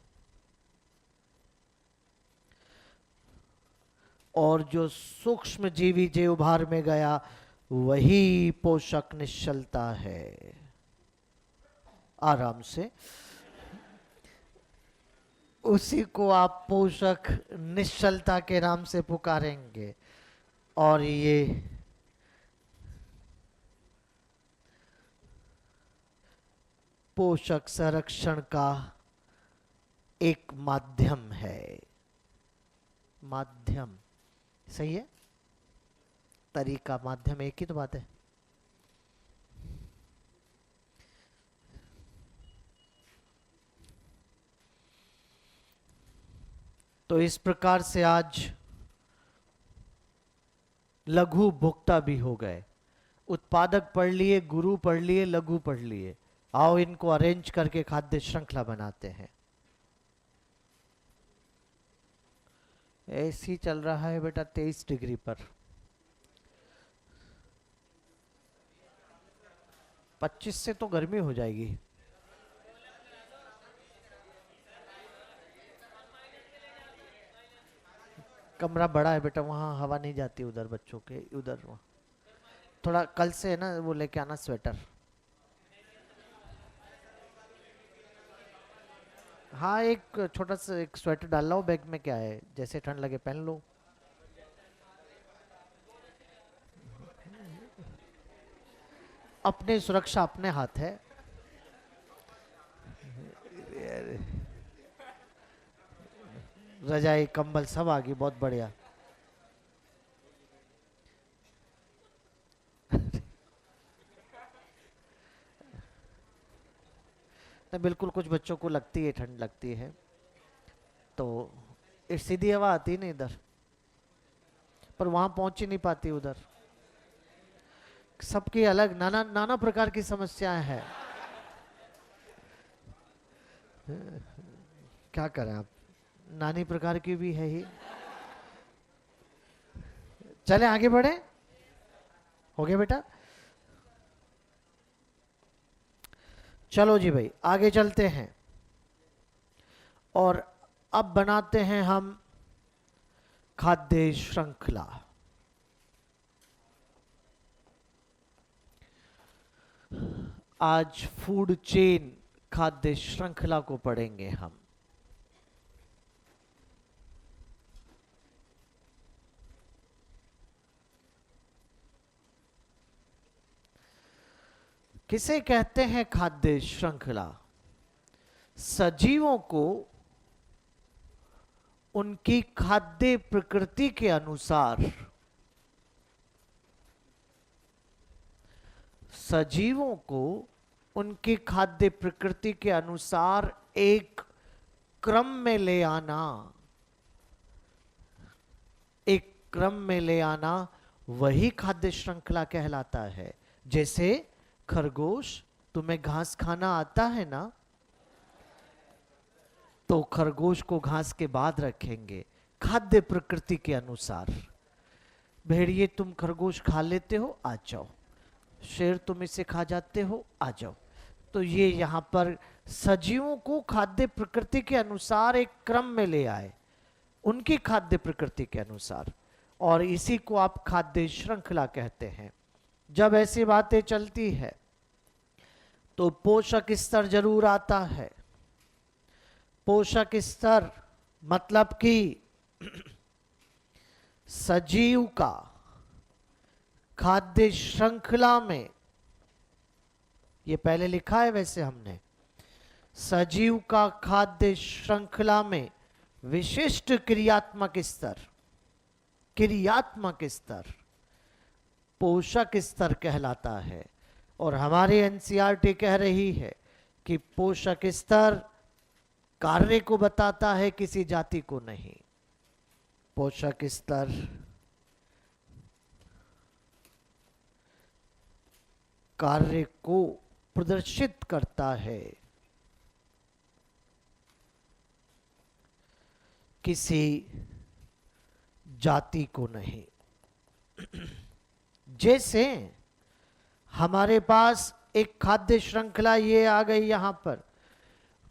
और जो सूक्ष्म जीवी जीवभार में गया वही पोषक निश्चलता है। आराम से, उसी को आप पोषक निश्चलता के नाम से पुकारेंगे। और ये पोषक संरक्षण का एक माध्यम है। माध्यम सही है, तरीका, माध्यम एक ही तो बात है। तो इस प्रकार से आज लघु भोक्ता भी हो गए। उत्पादक पढ़ लिए, गुरु पढ़ लिए, लघु पढ़ लिए। आओ इनको अरेंज करके खाद्य श्रृंखला बनाते हैं। एसी चल रहा है बेटा 23 डिग्री पर। 25 से तो गर्मी हो जाएगी। कमरा बड़ा है बेटा, वहाँ हवा नहीं जाती उधर बच्चों के, उधर थोड़ा कल से है ना, वो लेके आना स्वेटर। हाँ एक छोटा सा एक स्वेटर डाल लो बैग में, क्या है, जैसे ठंड लगे पहन लो। अपनी सुरक्षा अपने हाथ है। रजाई कंबल सब आ गई, बहुत बढ़िया। तो बिल्कुल कुछ बच्चों को लगती है, ठंड लगती है, तो सीधी हवा आती है ना इधर, पर वहां पहुंच ही नहीं पाती उधर। सबकी अलग नाना नाना प्रकार की समस्याएं हैं। क्या करें आप, नानी प्रकार की भी है ही। चले आगे बढ़े, हो गया बेटा। चलो जी भाई आगे चलते हैं, और अब बनाते हैं हम खाद्य श्रृंखला। आज फूड चेन खाद्य श्रृंखला को पढ़ेंगे हम। किसे कहते हैं खाद्य श्रृंखला? सजीवों को उनकी खाद्य प्रकृति के अनुसार, सजीवों को उनकी खाद्य प्रकृति के अनुसार एक क्रम में ले आना, एक क्रम में ले आना, वही खाद्य श्रृंखला कहलाता है। जैसे खरगोश, तुम्हें घास खाना आता है ना, तो खरगोश को घास के बाद रखेंगे खाद्य प्रकृति के अनुसार। भेड़िए तुम खरगोश खा लेते हो, आ जाओ। शेर तुम इसे खा जाते हो, आ जाओ। तो ये यहाँ पर सजीवों को खाद्य प्रकृति के अनुसार एक क्रम में ले आए, उनकी खाद्य प्रकृति के अनुसार, और इसी को आप खाद्य श्रृंखला कहते हैं। जब ऐसी बातें चलती है तो पोषक स्तर जरूर आता है। पोषक स्तर मतलब कि सजीव का खाद्य श्रृंखला में, ये पहले लिखा है वैसे हमने, सजीव का खाद्य श्रृंखला में विशिष्ट क्रियात्मक स्तर, क्रियात्मक स्तर पोषक स्तर कहलाता है। और हमारी एनसीईआरटी कह रही है कि पोषक स्तर कार्य को बताता है, किसी जाति को नहीं। पोषक स्तर कार्य को प्रदर्शित करता है, किसी जाति को नहीं। जैसे हमारे पास एक खाद्य श्रृंखला ये आ गई, यहां पर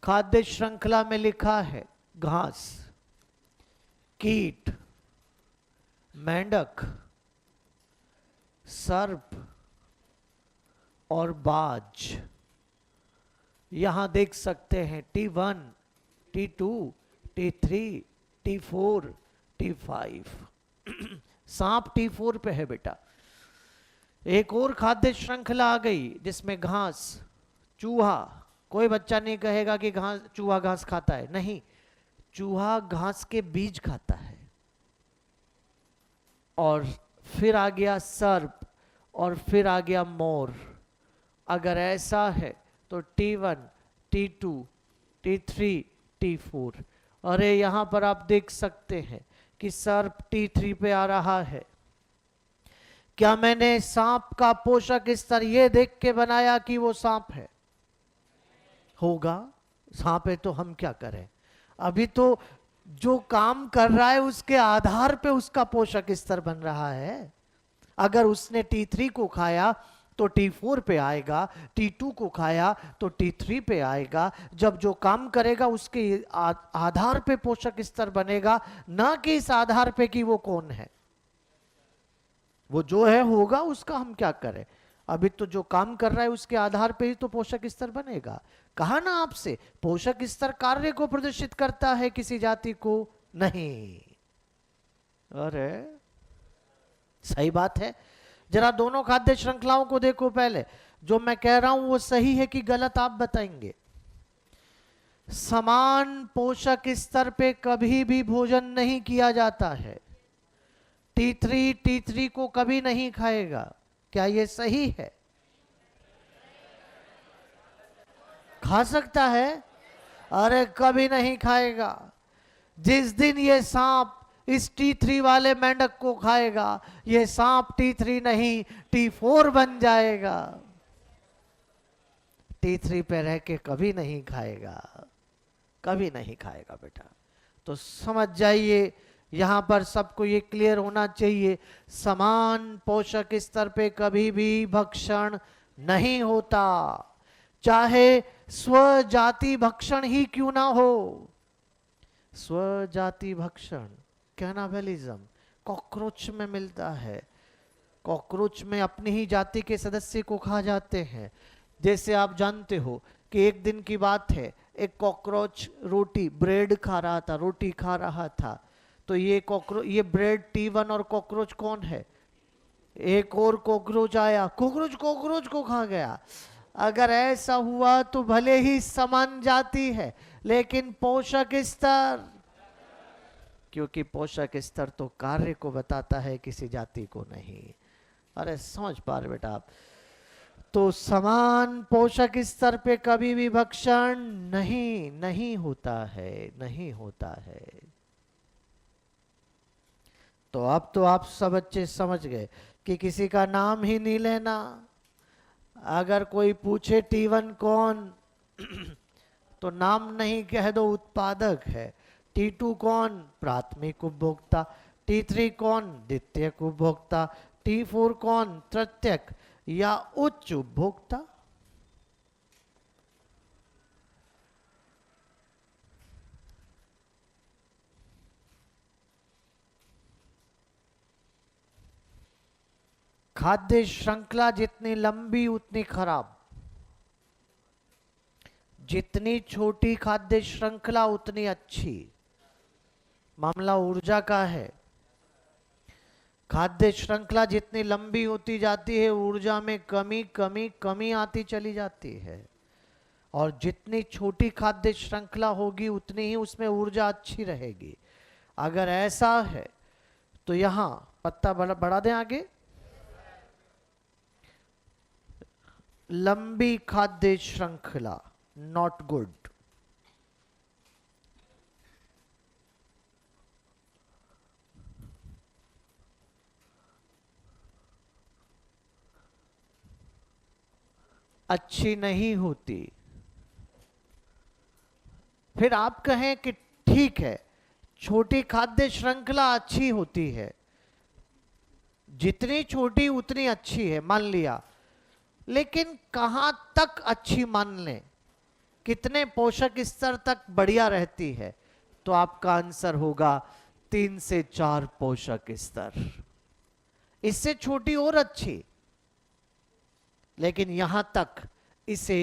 खाद्य श्रृंखला में लिखा है घास, कीट, मेंढक, सर्प और बाज। यहां देख सकते हैं T1, T2, T3, T4, T5। सांप T4 पे है बेटा। एक और खाद्य श्रृंखला आ गई जिसमें घास, चूहा। कोई बच्चा नहीं कहेगा कि घास, चूहा घास खाता है, नहीं, चूहा घास के बीज खाता है। और फिर आ गया सर्प, और फिर आ गया मोर। अगर ऐसा है तो T1, T2, T3, T4। अरे यहां पर आप देख सकते हैं कि सर्प T3 पे आ रहा है, क्या मैंने सांप का पोषक स्तर ये देख के बनाया कि वो सांप है? होगा, सांप है तो हम क्या करें? अभी तो जो काम कर रहा है उसके आधार पे उसका पोषक स्तर बन रहा है। अगर उसने T3 को खाया तो T4 पे आएगा, T2 को खाया तो T3 पे आएगा। जब जो काम करेगा उसके आधार पे पोषक स्तर बनेगा, ना कि इस आधार पे कि वो कौन है। वो जो है होगा, उसका हम क्या करें? अभी तो जो काम कर रहा है उसके आधार पे ही तो पोषक स्तर बनेगा। कहा ना आपसे, पोषक स्तर कार्य को प्रदर्शित करता है, किसी जाति को नहीं। अरे सही बात है। जरा दोनों खाद्य श्रृंखलाओं को देखो पहले। जो मैं कह रहा हूं वो सही है कि गलत आप बताएंगे। समान पोषक स्तर पे कभी भी भोजन नहीं किया जाता है। T3 को कभी नहीं खाएगा। क्या ये सही है? खा सकता है? अरे कभी नहीं खाएगा। जिस दिन ये सांप इस T3 वाले मेंढक को खाएगा, ये सांप T3 नहीं T4 बन जाएगा। T3 पे रह के कभी नहीं खाएगा, कभी नहीं खाएगा बेटा। तो समझ जाइए, यहां पर सबको ये क्लियर होना चाहिए, समान पोषक स्तर पे कभी भी भक्षण नहीं होता, चाहे स्वजाति भक्षण ही क्यों ना हो। स्वजाति भक्षण, कैनाबलिज्म कॉकरोच में मिलता है। कॉकरोच में अपनी ही जाति के सदस्य को खा जाते हैं। जैसे आप जानते हो कि एक दिन की बात है, एक कॉकरोच रोटी ब्रेड खा रहा था, रोटी खा रहा था। तो ये ब्रेड T1 और कॉकरोच कौन है? एक और कॉकरोच आया, कॉकरोच को खा गया। अगर ऐसा हुआ तो भले ही समान जाति है, लेकिन पोषक स्तर, क्योंकि पोषक स्तर तो कार्य को बताता है, किसी जाति को नहीं। अरे समझ पा रहे बेटा आप? तो समान पोषक स्तर पे कभी भी भक्षण नहीं होता है, नहीं होता है। तो अब तो आप सब बच्चे समझ गए कि किसी का नाम ही नहीं लेना। अगर कोई पूछे T1 कौन तो नाम नहीं कह दो, उत्पादक है। T2 कौन? प्राथमिक उपभोक्ता। T3 कौन? द्वितीयक उपभोक्ता। T4 कौन? तृतीयक या उच्च उपभोक्ता। खाद्य श्रृंखला जितनी लंबी उतनी खराब, जितनी छोटी खाद्य श्रृंखला उतनी अच्छी। मामला ऊर्जा का है। खाद्य श्रृंखला जितनी लंबी होती जाती है, ऊर्जा में कमी कमी कमी आती चली जाती है। और जितनी छोटी खाद्य श्रृंखला होगी उतनी ही उसमें ऊर्जा अच्छी रहेगी। अगर ऐसा है तो यहां पत्ता बढ़ा दें आगे। लंबी खाद्य श्रृंखला नॉट गुड। अच्छी नहीं होती। फिर आप कहें कि ठीक है, छोटी खाद्य श्रृंखला अच्छी होती है, जितनी छोटी उतनी अच्छी है, मान लिया। लेकिन कहां तक अच्छी मान लें, कितने पोषक स्तर तक बढ़िया रहती है? तो आपका आंसर होगा 3 से 4 पोषक स्तर। इससे छोटी और अच्छी, लेकिन यहां तक इसे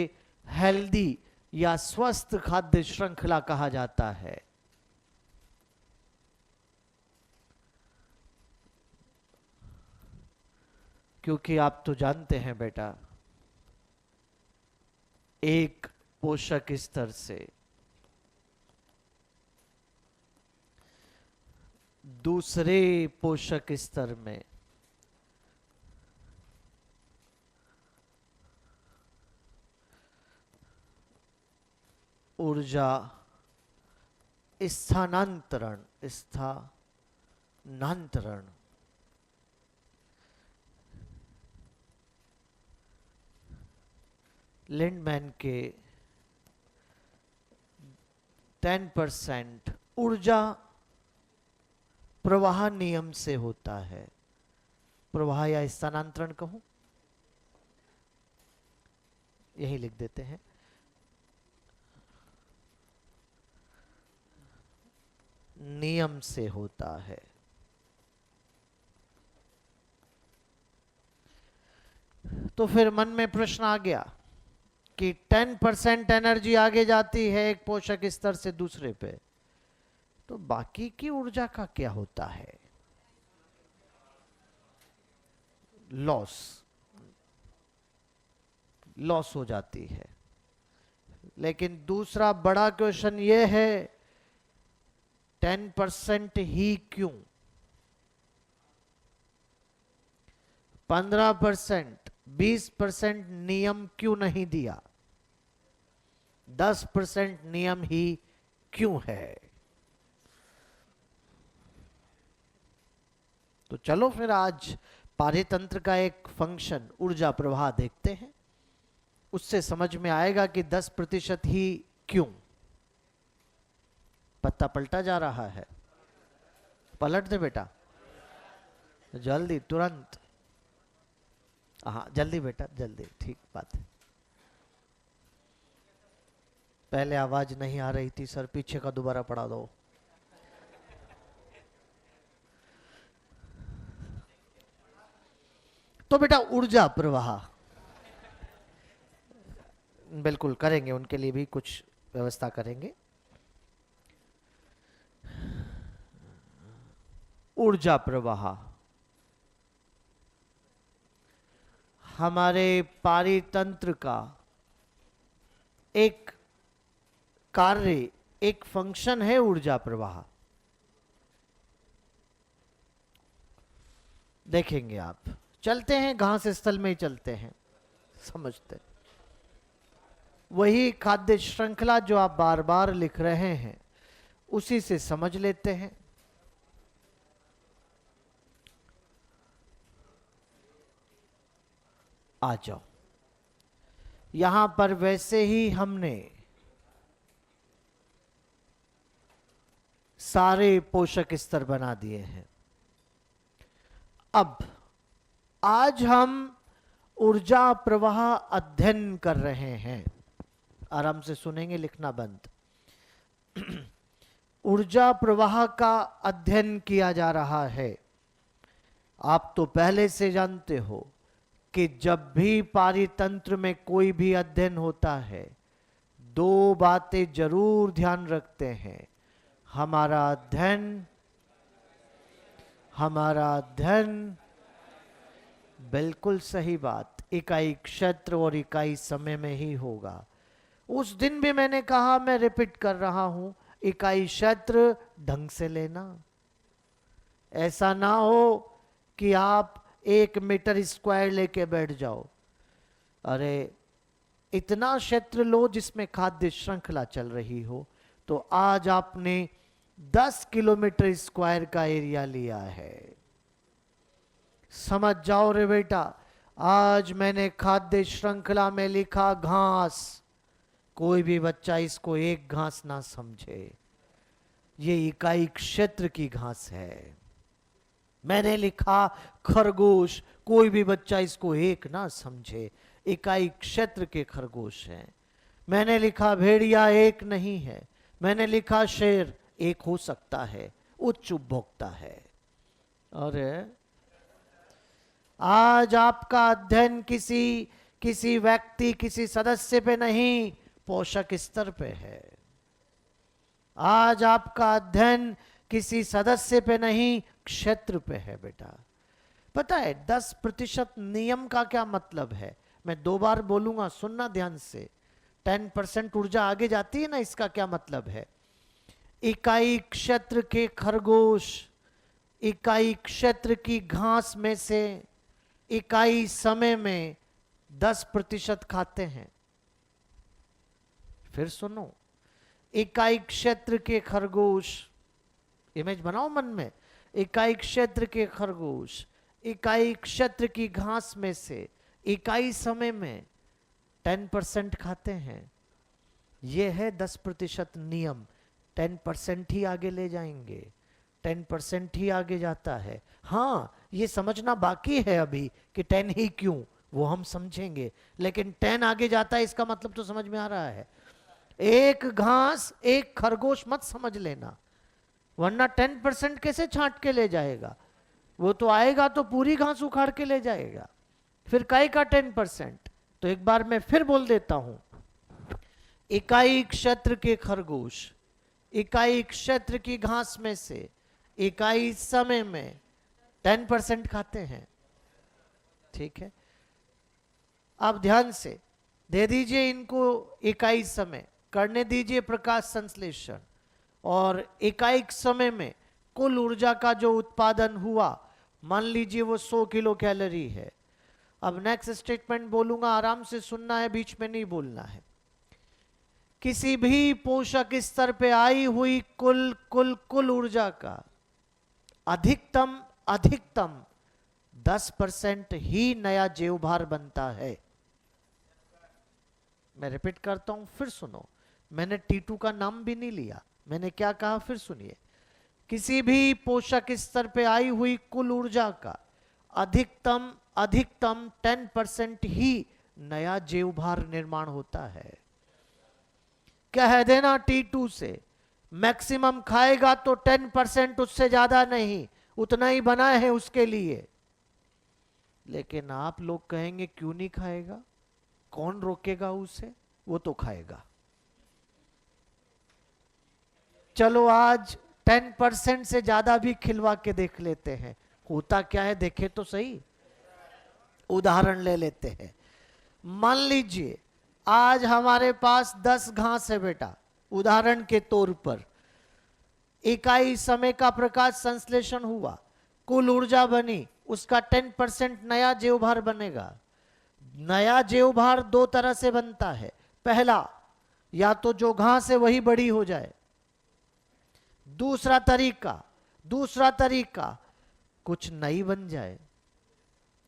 हेल्दी या स्वस्थ खाद्य श्रृंखला कहा जाता है। क्योंकि आप तो जानते हैं बेटा, एक पोषक स्तर से दूसरे पोषक स्तर में ऊर्जा स्थानांतरण लिंडमैन के 10% ऊर्जा प्रवाह नियम से होता है। प्रवाह या स्थानांतरण कहूं, यही लिख देते हैं। नियम से होता है। तो फिर मन में प्रश्न आ गया कि 10% एनर्जी आगे जाती है एक पोषक स्तर से दूसरे पे, तो बाकी की ऊर्जा का क्या होता है? लॉस हो जाती है। लेकिन दूसरा बड़ा क्वेश्चन ये है, 10% ही क्यों? 15%, 20% नियम क्यों नहीं दिया? 10% नियम ही क्यों है? तो चलो फिर आज पारेतंत्र का एक फंक्शन ऊर्जा प्रवाह देखते हैं। उससे समझ में आएगा कि 10% ही क्यों। पत्ता पलटा जा रहा है, पलट दे बेटा, जल्दी, तुरंत। हाँ जल्दी बेटा, जल्दी, ठीक बात है। पहले आवाज नहीं आ रही थी सर, पीछे का दोबारा पढ़ा दो। तो बेटा ऊर्जा प्रवाह बिल्कुल करेंगे, उनके लिए भी कुछ व्यवस्था करेंगे। ऊर्जा प्रवाह हमारे पारितंत्र का एक कार्य, एक फंक्शन है ऊर्जा प्रवाह। देखेंगे आप, चलते हैं घास स्थल में ही चलते हैं, समझते। वही खाद्य श्रृंखला जो आप बार बार लिख रहे हैं, उसी से समझ लेते हैं। आ जाओ, यहां पर वैसे ही हमने सारे पोषक स्तर बना दिए हैं। अब आज हम ऊर्जा प्रवाह अध्ययन कर रहे हैं। आराम से सुनेंगे, लिखना बंद। ऊर्जा प्रवाह का अध्ययन किया जा रहा है। आप तो पहले से जानते हो कि जब भी पारितंत्र में कोई भी अध्ययन होता है, दो बातें जरूर ध्यान रखते हैं। हमारा अध्ययन बिल्कुल सही बात, इकाई क्षेत्र और इकाई समय में ही होगा। उस दिन भी मैंने कहा, मैं रिपीट कर रहा हूं, इकाई क्षेत्र ढंग से लेना। ऐसा ना हो कि आप 1 मीटर स्क्वायर लेके बैठ जाओ। अरे इतना क्षेत्र लो जिसमें खाद्य श्रृंखला चल रही हो। तो आज आपने 10 किलोमीटर स्क्वायर का एरिया लिया है। समझ जाओ रे बेटा, आज मैंने खाद्य श्रृंखला में लिखा घास। कोई भी बच्चा इसको एक घास ना समझे, ये इकाई क्षेत्र की घास है। मैंने लिखा खरगोश, कोई भी बच्चा इसको एक ना समझे, इकाई क्षेत्र के खरगोश हैं। मैंने लिखा भेड़िया एक नहीं है, मैंने लिखा शेर एक हो सकता है, उच्च उपभोक्ता है। और आज आपका अध्ययन किसी व्यक्ति, किसी सदस्य पे नहीं, पोषक स्तर पे है। आज आपका अध्ययन किसी सदस्य पे नहीं, क्षेत्र पे है बेटा। पता है 10% नियम का क्या मतलब है? मैं 2 बार बोलूंगा, सुनना ध्यान से। 10% ऊर्जा आगे जाती है ना, इसका क्या मतलब है? इकाई क्षेत्र के खरगोश इकाई क्षेत्र की घास में से इकाई समय में 10% खाते हैं। फिर सुनो, इकाई क्षेत्र के खरगोश, इमेज बनाओ मन में, इकाई क्षेत्र के खरगोश इकाई क्षेत्र की घास में से इकाई समय में 10% खाते हैं। ये है 10% नियम। 10% ही आगे ले जाएंगे, 10% ही आगे जाता है। हाँ, ये समझना बाकी है अभी कि 10 ही क्यों, वो हम समझेंगे, लेकिन 10 आगे जाता है इसका मतलब तो समझ में आ रहा है। एक घास एक खरगोश मत समझ लेना, वरना 10% कैसे छांट के ले जाएगा? वो तो आएगा तो पूरी घास उखाड़ के ले जाएगा, फिर काय का 10%? तो एक बार मैं फिर बोल देता हूं, इकाई क्षेत्र के खरगोश इकाई क्षेत्र की घास में से इकाई समय में 10% खाते हैं। ठीक है, अब ध्यान से दे दीजिए इनको इकाई समय, करने दीजिए प्रकाश संश्लेषण, और इकाई समय में कुल ऊर्जा का जो उत्पादन हुआ मान लीजिए वो 100 किलो कैलोरी है। अब नेक्स्ट स्टेटमेंट बोलूंगा, आराम से सुनना है, बीच में नहीं बोलना है। किसी भी पोषक स्तर पे आई हुई कुल कुल कुल ऊर्जा का अधिकतम 10% ही नया जीवभार बनता है। मैं रिपीट करता हूं, फिर सुनो। मैंने T2 का नाम भी नहीं लिया, मैंने क्या कहा फिर सुनिए। किसी भी पोषक स्तर पे आई हुई कुल ऊर्जा का अधिकतम 10% ही नया जीवभार निर्माण होता है। कह देना T2 से मैक्सिमम खाएगा तो 10%, उससे ज्यादा नहीं, उतना ही बना है उसके लिए। लेकिन आप लोग कहेंगे क्यों नहीं खाएगा, कौन रोकेगा उसे, वो तो खाएगा। चलो आज 10% से ज्यादा भी खिलवा के देख लेते हैं, होता क्या है देखे तो सही। उदाहरण ले लेते हैं, मान लीजिए आज हमारे पास 10 घास है बेटा, उदाहरण के तौर पर इकाई समय का प्रकाश संश्लेषण हुआ, कुल ऊर्जा बनी, उसका 10% नया जीवभार बनेगा। नया जीवभार दो तरह से बनता है, पहला या तो जो घास है वही बड़ी हो जाए, दूसरा तरीका कुछ नई बन जाए,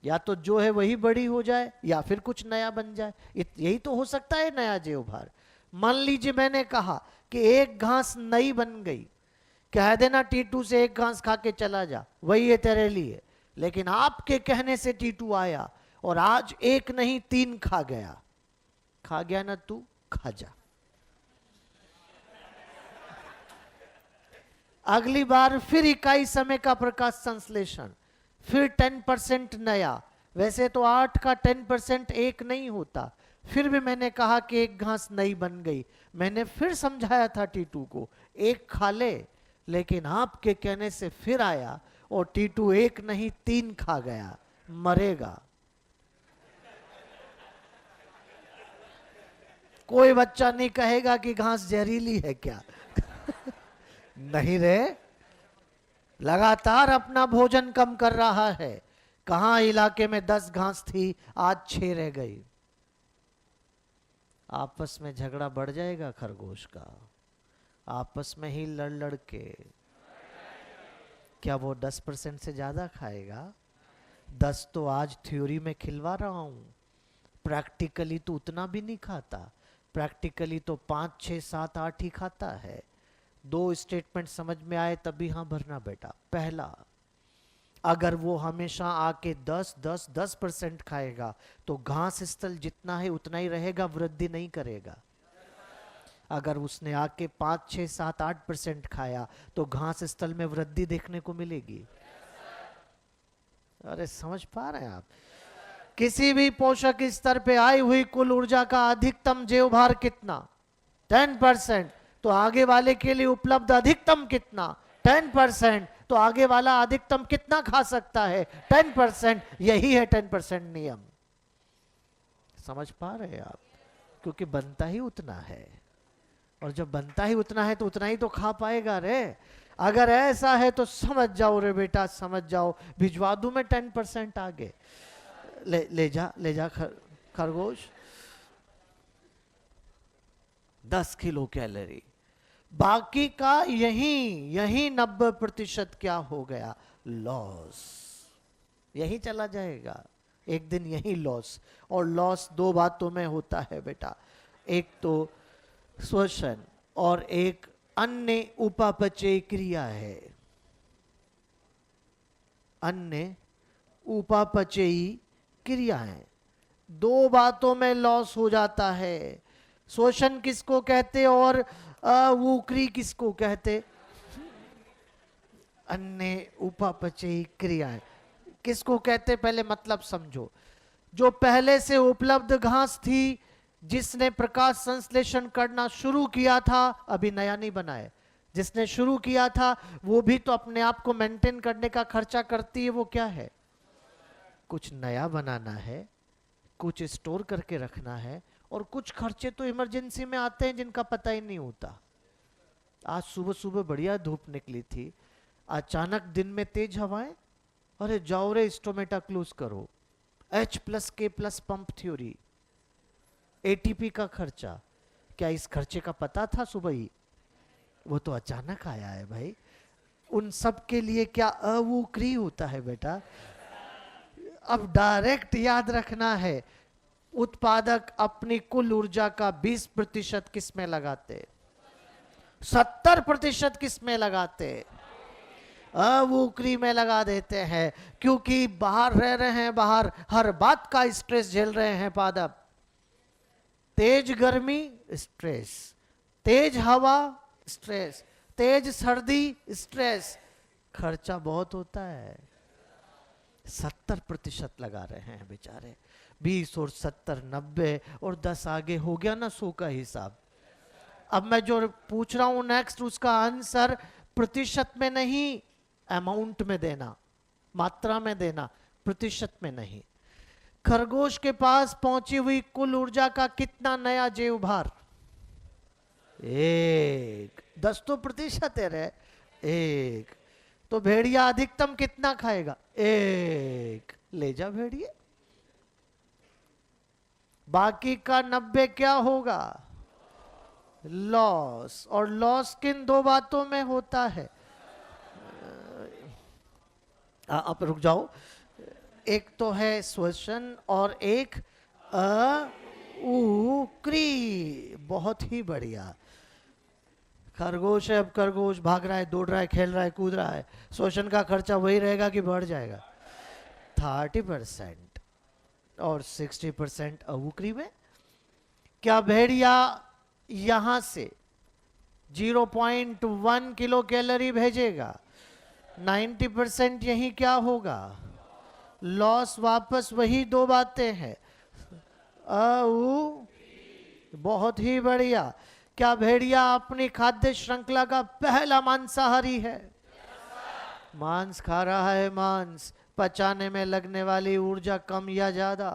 या तो जो है वही बड़ी हो जाए या फिर कुछ नया बन जाए, यही तो हो सकता है नया जीवभार। मान लीजिए मैंने कहा कि एक घास नई बन गई, कह देना T2 से एक घास खा के चला जा, वही है तेरे लिए। लेकिन आपके कहने से T2 आया और आज एक नहीं 3 खा गया ना, तू खा जा। अगली बार फिर इकाई समय का प्रकाश संश्लेषण, फिर 10% नया। वैसे तो 8 का 10% एक नहीं होता, फिर भी मैंने कहा कि एक घास नई बन गई। मैंने फिर समझाया था T2 को एक खा ले, लेकिन आपके कहने से फिर आया और T2 एक नहीं 3 खा गया, मरेगा। कोई बच्चा नहीं कहेगा कि घास जहरीली है क्या नहीं रे, लगातार अपना भोजन कम कर रहा है। कहां इलाके में 10 घास थी, आज 6 रह गई। आपस में झगड़ा बढ़ जाएगा खरगोश का, आपस में ही लड़ लड़ के। क्या वो 10% से ज्यादा खाएगा? 10 तो आज थ्योरी में खिलवा रहा हूं, प्रैक्टिकली तो उतना भी नहीं खाता। प्रैक्टिकली तो 5, 6, 7, 8 ही खाता है। 2 स्टेटमेंट समझ में आए तभी हाँ भरना बेटा। पहला, अगर वो हमेशा आके 10% खाएगा तो घास स्थल जितना है उतना ही रहेगा, वृद्धि नहीं करेगा। अगर उसने आके 5, 6, 7, 8% खाया तो घास स्थल में वृद्धि देखने को मिलेगी। अरे समझ पा रहे हैं आप? किसी भी पोषक स्तर पे आई हुई कुल ऊर्जा का अधिकतम जीवभार कितना? 10%। तो आगे वाले के लिए उपलब्ध अधिकतम कितना? 10%। तो आगे वाला अधिकतम कितना खा सकता है? 10%। यही है 10% नियम। समझ पा रहे हैं आप? क्योंकि बनता ही उतना है, और जब बनता ही उतना है तो उतना ही तो खा पाएगा रे। अगर ऐसा है तो समझ जाओ रे बेटा, समझ जाओ। भिजवा दूं मैं 10% आगे, ले जा खरगोश। 10 किलो कैलोरी, बाकी का यही 90% क्या हो गया? लॉस, यही चला जाएगा। एक दिन यही लॉस। और लॉस दो बातों में होता है बेटा, एक तो श्वसन और एक अन्य उपापचय क्रिया है। अन्य उपापचयी क्रियाएं, दो बातों में लॉस हो जाता है। श्वसन किसको कहते और अवूक्री किसको कहते? अन्य उपापचयी क्रियाएं किसको कहते, पहले मतलब समझो। जो पहले से उपलब्ध घास थी, जिसने प्रकाश संश्लेषण करना शुरू किया था, अभी नया नहीं बनाए, जिसने शुरू किया था वो भी तो अपने आप को मेंटेन करने का खर्चा करती है। वो क्या है? कुछ नया बनाना है, कुछ स्टोर करके रखना है, और कुछ खर्चे तो इमरजेंसी में आते हैं जिनका पता ही नहीं होता। आज सुबह सुबह बढ़िया धूप निकली थी, अचानक दिन में तेज हवाएं, अरे जाओ रे स्टोमेटा क्लोज करो, H+K+ पंप थ्योरी, ATP का खर्चा। क्या इस खर्चे का पता था सुबह ही? वो तो अचानक आया है भाई। उन सब के लिए क्या अवूक्री होता है बेटा? अब डायरेक्ट याद रखना है, उत्पादक अपनी कुल ऊर्जा का 20% किस में लगाते, 70% किस में लगाते? अवूक्री में लगा देते हैं। क्योंकि बाहर रह रहे हैं, बाहर हर बात का स्ट्रेस झेल रहे हैं पादप। तेज गर्मी स्ट्रेस, तेज हवा स्ट्रेस, तेज सर्दी स्ट्रेस, खर्चा बहुत होता है। 70% लगा रहे हैं बेचारे। 20 और 70 90 और 10 आगे हो गया ना 100 का हिसाब। अब मैं जो पूछ रहा हूं नेक्स्ट, उसका आंसर प्रतिशत में नहीं, अमाउंट में देना, मात्रा में देना, प्रतिशत में नहीं। खरगोश के पास पहुंची हुई कुल ऊर्जा का कितना नया जैव भार? 1। 10 तो प्रतिशत है रे, 1। तो भेड़िया अधिकतम कितना खाएगा? 1। ले जा भेड़िए। बाकी का 90 क्या होगा? लॉस। और लॉस किन दो बातों में होता है? आप रुक जाओ, एक तो है श्वसन और एक अवूक्री। बहुत ही बढ़िया। खरगोश है, अब खरगोश भाग रहा है, दौड़ रहा है, खेल रहा है, कूद रहा है, श्वसन का खर्चा वही रहेगा कि बढ़ जाएगा? 30% और 60% अवूक्री में। क्या भेड़िया यहां से 0.1 किलो कैलोरी भेजेगा? 90% यही क्या होगा? लॉस। वापस वही दो बातें हैं, बहुत ही बढ़िया। क्या भेड़िया अपनी खाद्य श्रृंखला का पहला मांसाहारी है? मांस खा रहा है। मांस पचाने में लगने वाली ऊर्जा कम या ज्यादा?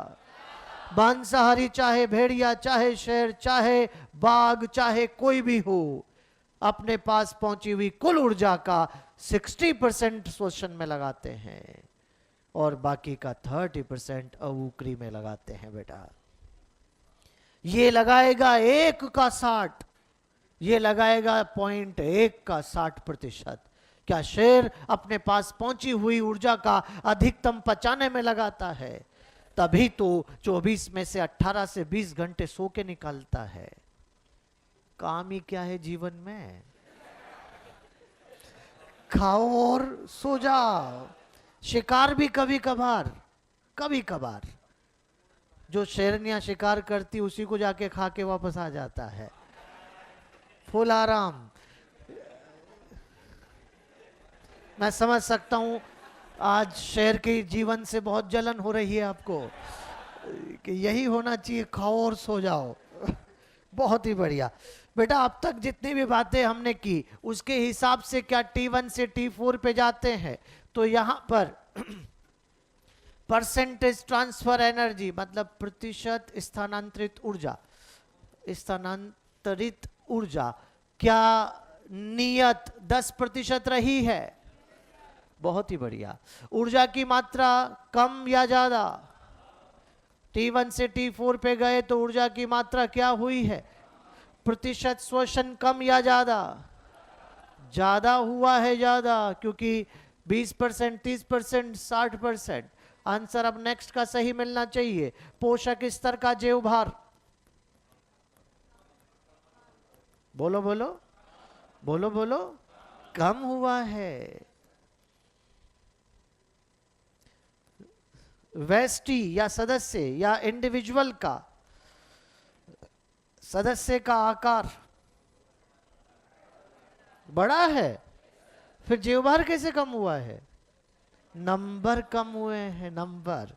मांसाहारी चाहे भेड़िया, चाहे शेर, चाहे बाघ, चाहे कोई भी हो, अपने पास पहुंची हुई कुल ऊर्जा का 60% श्वसन में लगाते हैं और बाकी का 30% अवूक्री में लगाते हैं बेटा। ये लगाएगा 1 का 60, ये लगाएगा 0.1 का 60%। क्या शेर अपने पास पहुंची हुई ऊर्जा का अधिकतम पचाने में लगाता है? तभी तो 24 में से 18 से 20 घंटे सो के निकालता है। काम ही क्या है जीवन में? खाओ और सो जाओ। शिकार भी कभी कभार, कभी कभार। जो शेरनियां शिकार करती उसी को जाके खा के वापस आ जाता है। फुल आराम। मैं समझ सकता हूं आज शेर के जीवन से बहुत जलन हो रही है आपको, कि यही होना चाहिए, खाओ और सो जाओ। बहुत ही बढ़िया बेटा। अब तक जितनी भी बातें हमने की उसके हिसाब से क्या T1 से T4 पे जाते हैं, तो यहां पर परसेंटेज ट्रांसफर एनर्जी मतलब प्रतिशत स्थानांतरित ऊर्जा, स्थानांतरित ऊर्जा क्या नियत 10% रही है? बहुत ही बढ़िया। ऊर्जा की मात्रा कम या ज्यादा? T1 से T4 पे गए तो ऊर्जा की मात्रा क्या हुई है? प्रतिशत श्वसन कम या ज्यादा? ज्यादा हुआ है, ज्यादा, क्योंकि 20%, 30%, 60%। आंसर अब नेक्स्ट का सही मिलना चाहिए। पोषक स्तर का जैव भार, बोलो बोलो बोलो बोलो, कम हुआ है। व्यष्टि या सदस्य या इंडिविजुअल का सदस्य का आकार बड़ा है, फिर जैव भार कैसे कम हुआ है? नंबर कम हुए हैं, नंबर।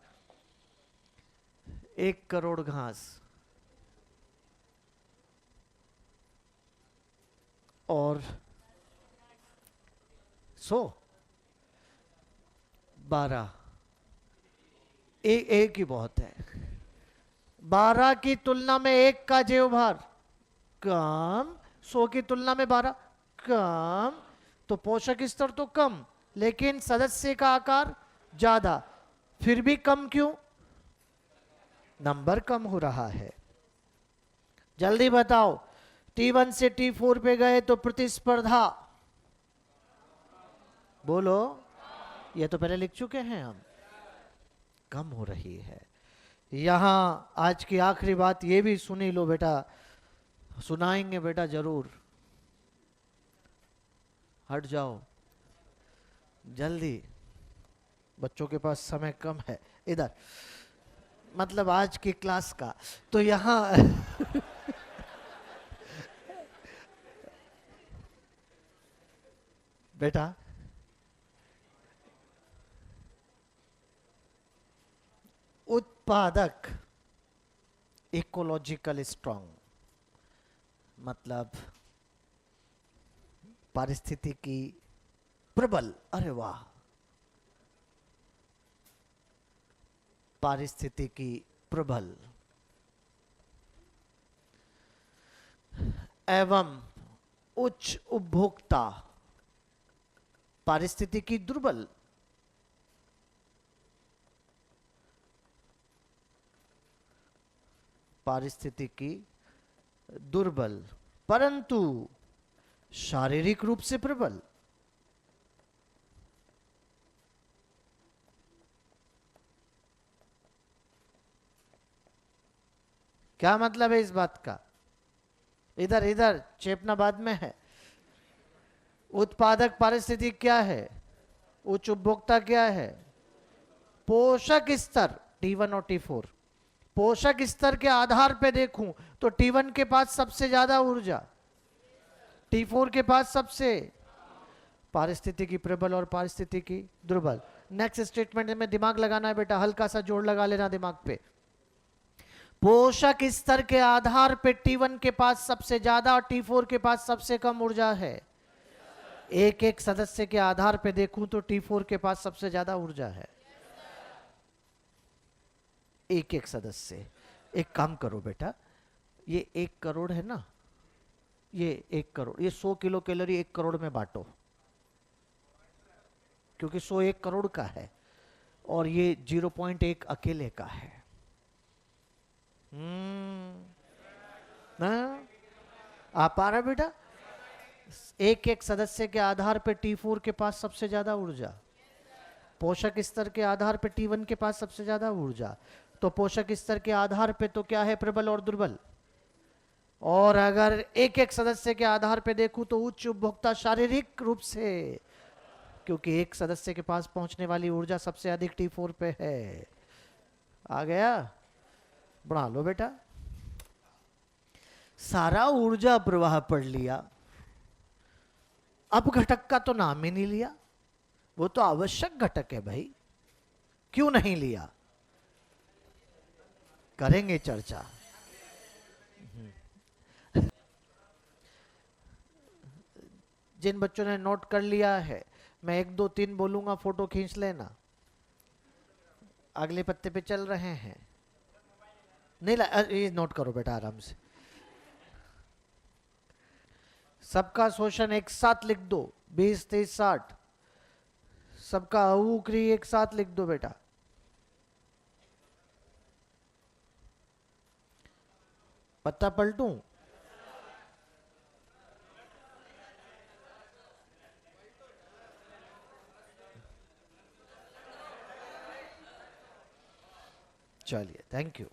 1 करोड़ घास और 12 एक ही बहुत है। 12 की तुलना में 1 का जैव भार कम, 100 की तुलना में 12 कम, तो पोषक स्तर तो कम, लेकिन सदस्य का आकार ज्यादा। फिर भी कम क्यों? नंबर कम हो रहा है। जल्दी बताओ, T1 से T4 पे गए तो प्रतिस्पर्धा, बोलो, ये तो पहले लिख चुके हैं हम, कम हो रही है। यहां आज की आखिरी बात ये भी सुनी लो बेटा, सुनाएंगे बेटा जरूर। हट जाओ जल्दी, बच्चों के पास समय कम है। इधर मतलब आज की क्लास का, तो यहां बेटा उत्पादक इकोलॉजिकल स्ट्रांग, मतलब पारिस्थितिकी प्रबल, अरे वाह, पारिस्थितिकी प्रबल एवं उच्च उपभोक्ता पारिस्थितिकी दुर्बल, पारिस्थितिकी दुर्बल परंतु शारीरिक रूप से प्रबल। क्या मतलब है इस बात का? इधर इधर चेपना बाद में है। उत्पादक पारिस्थितिकी क्या है? उच्च उपभोक्ता क्या है? पोषक स्तर T1 और T4। पोषक स्तर के आधार पे देखूं तो T1 के पास सबसे ज्यादा ऊर्जा, T4 के पास सबसे, पारिस्थितिकी प्रबल और पारिस्थितिकी दुर्बल। नेक्स्ट स्टेटमेंट में दिमाग लगाना है बेटा, हल्का सा जोर लगा लेना दिमाग पे। पोषक स्तर के आधार पे T1 के पास सबसे ज्यादा और T4 के पास सबसे कम ऊर्जा है। एक एक सदस्य के आधार पे देखूं तो T4 के पास सबसे ज्यादा ऊर्जा है। एक एक सदस्य। एक काम करो बेटा, ये 1 करोड़ है ना, ये 1 करोड़, ये 100 किलो कैलोरी 1 करोड़ में बांटो, क्योंकि 100 1 करोड़ का है और ये 0.1 अकेले का है। आप आ रहा बेटा? एक एक सदस्य के आधार पे T4 के पास सबसे ज्यादा ऊर्जा, पोषक स्तर के आधार पे T1 के पास सबसे ज्यादा ऊर्जा। तो पोषक स्तर के आधार पे तो क्या है? प्रबल और दुर्बल। और अगर एक एक सदस्य के आधार पे देखूं तो उच्च उपभोक्ता शारीरिक रूप से, क्योंकि एक सदस्य के पास पहुंचने वाली ऊर्जा सबसे अधिक T4 पे है। आ गया? बढ़ा लो बेटा। सारा ऊर्जा प्रवाह पढ़ लिया, अब घटक का तो नाम ही नहीं लिया। वो तो आवश्यक घटक है भाई, क्यों नहीं लिया? करेंगे चर्चा। जिन बच्चों ने नोट कर लिया है, मैं 1 2 3 बोलूंगा, फोटो खींच लेना। अगले पत्ते पे चल रहे हैं, नहीं ये नोट करो बेटा आराम से। सबका शोषण एक साथ लिख दो, 20 30 60। सबका अवुक्री एक साथ लिख दो बेटा। पत्ता पलटूं? चलिए, थैंक यू।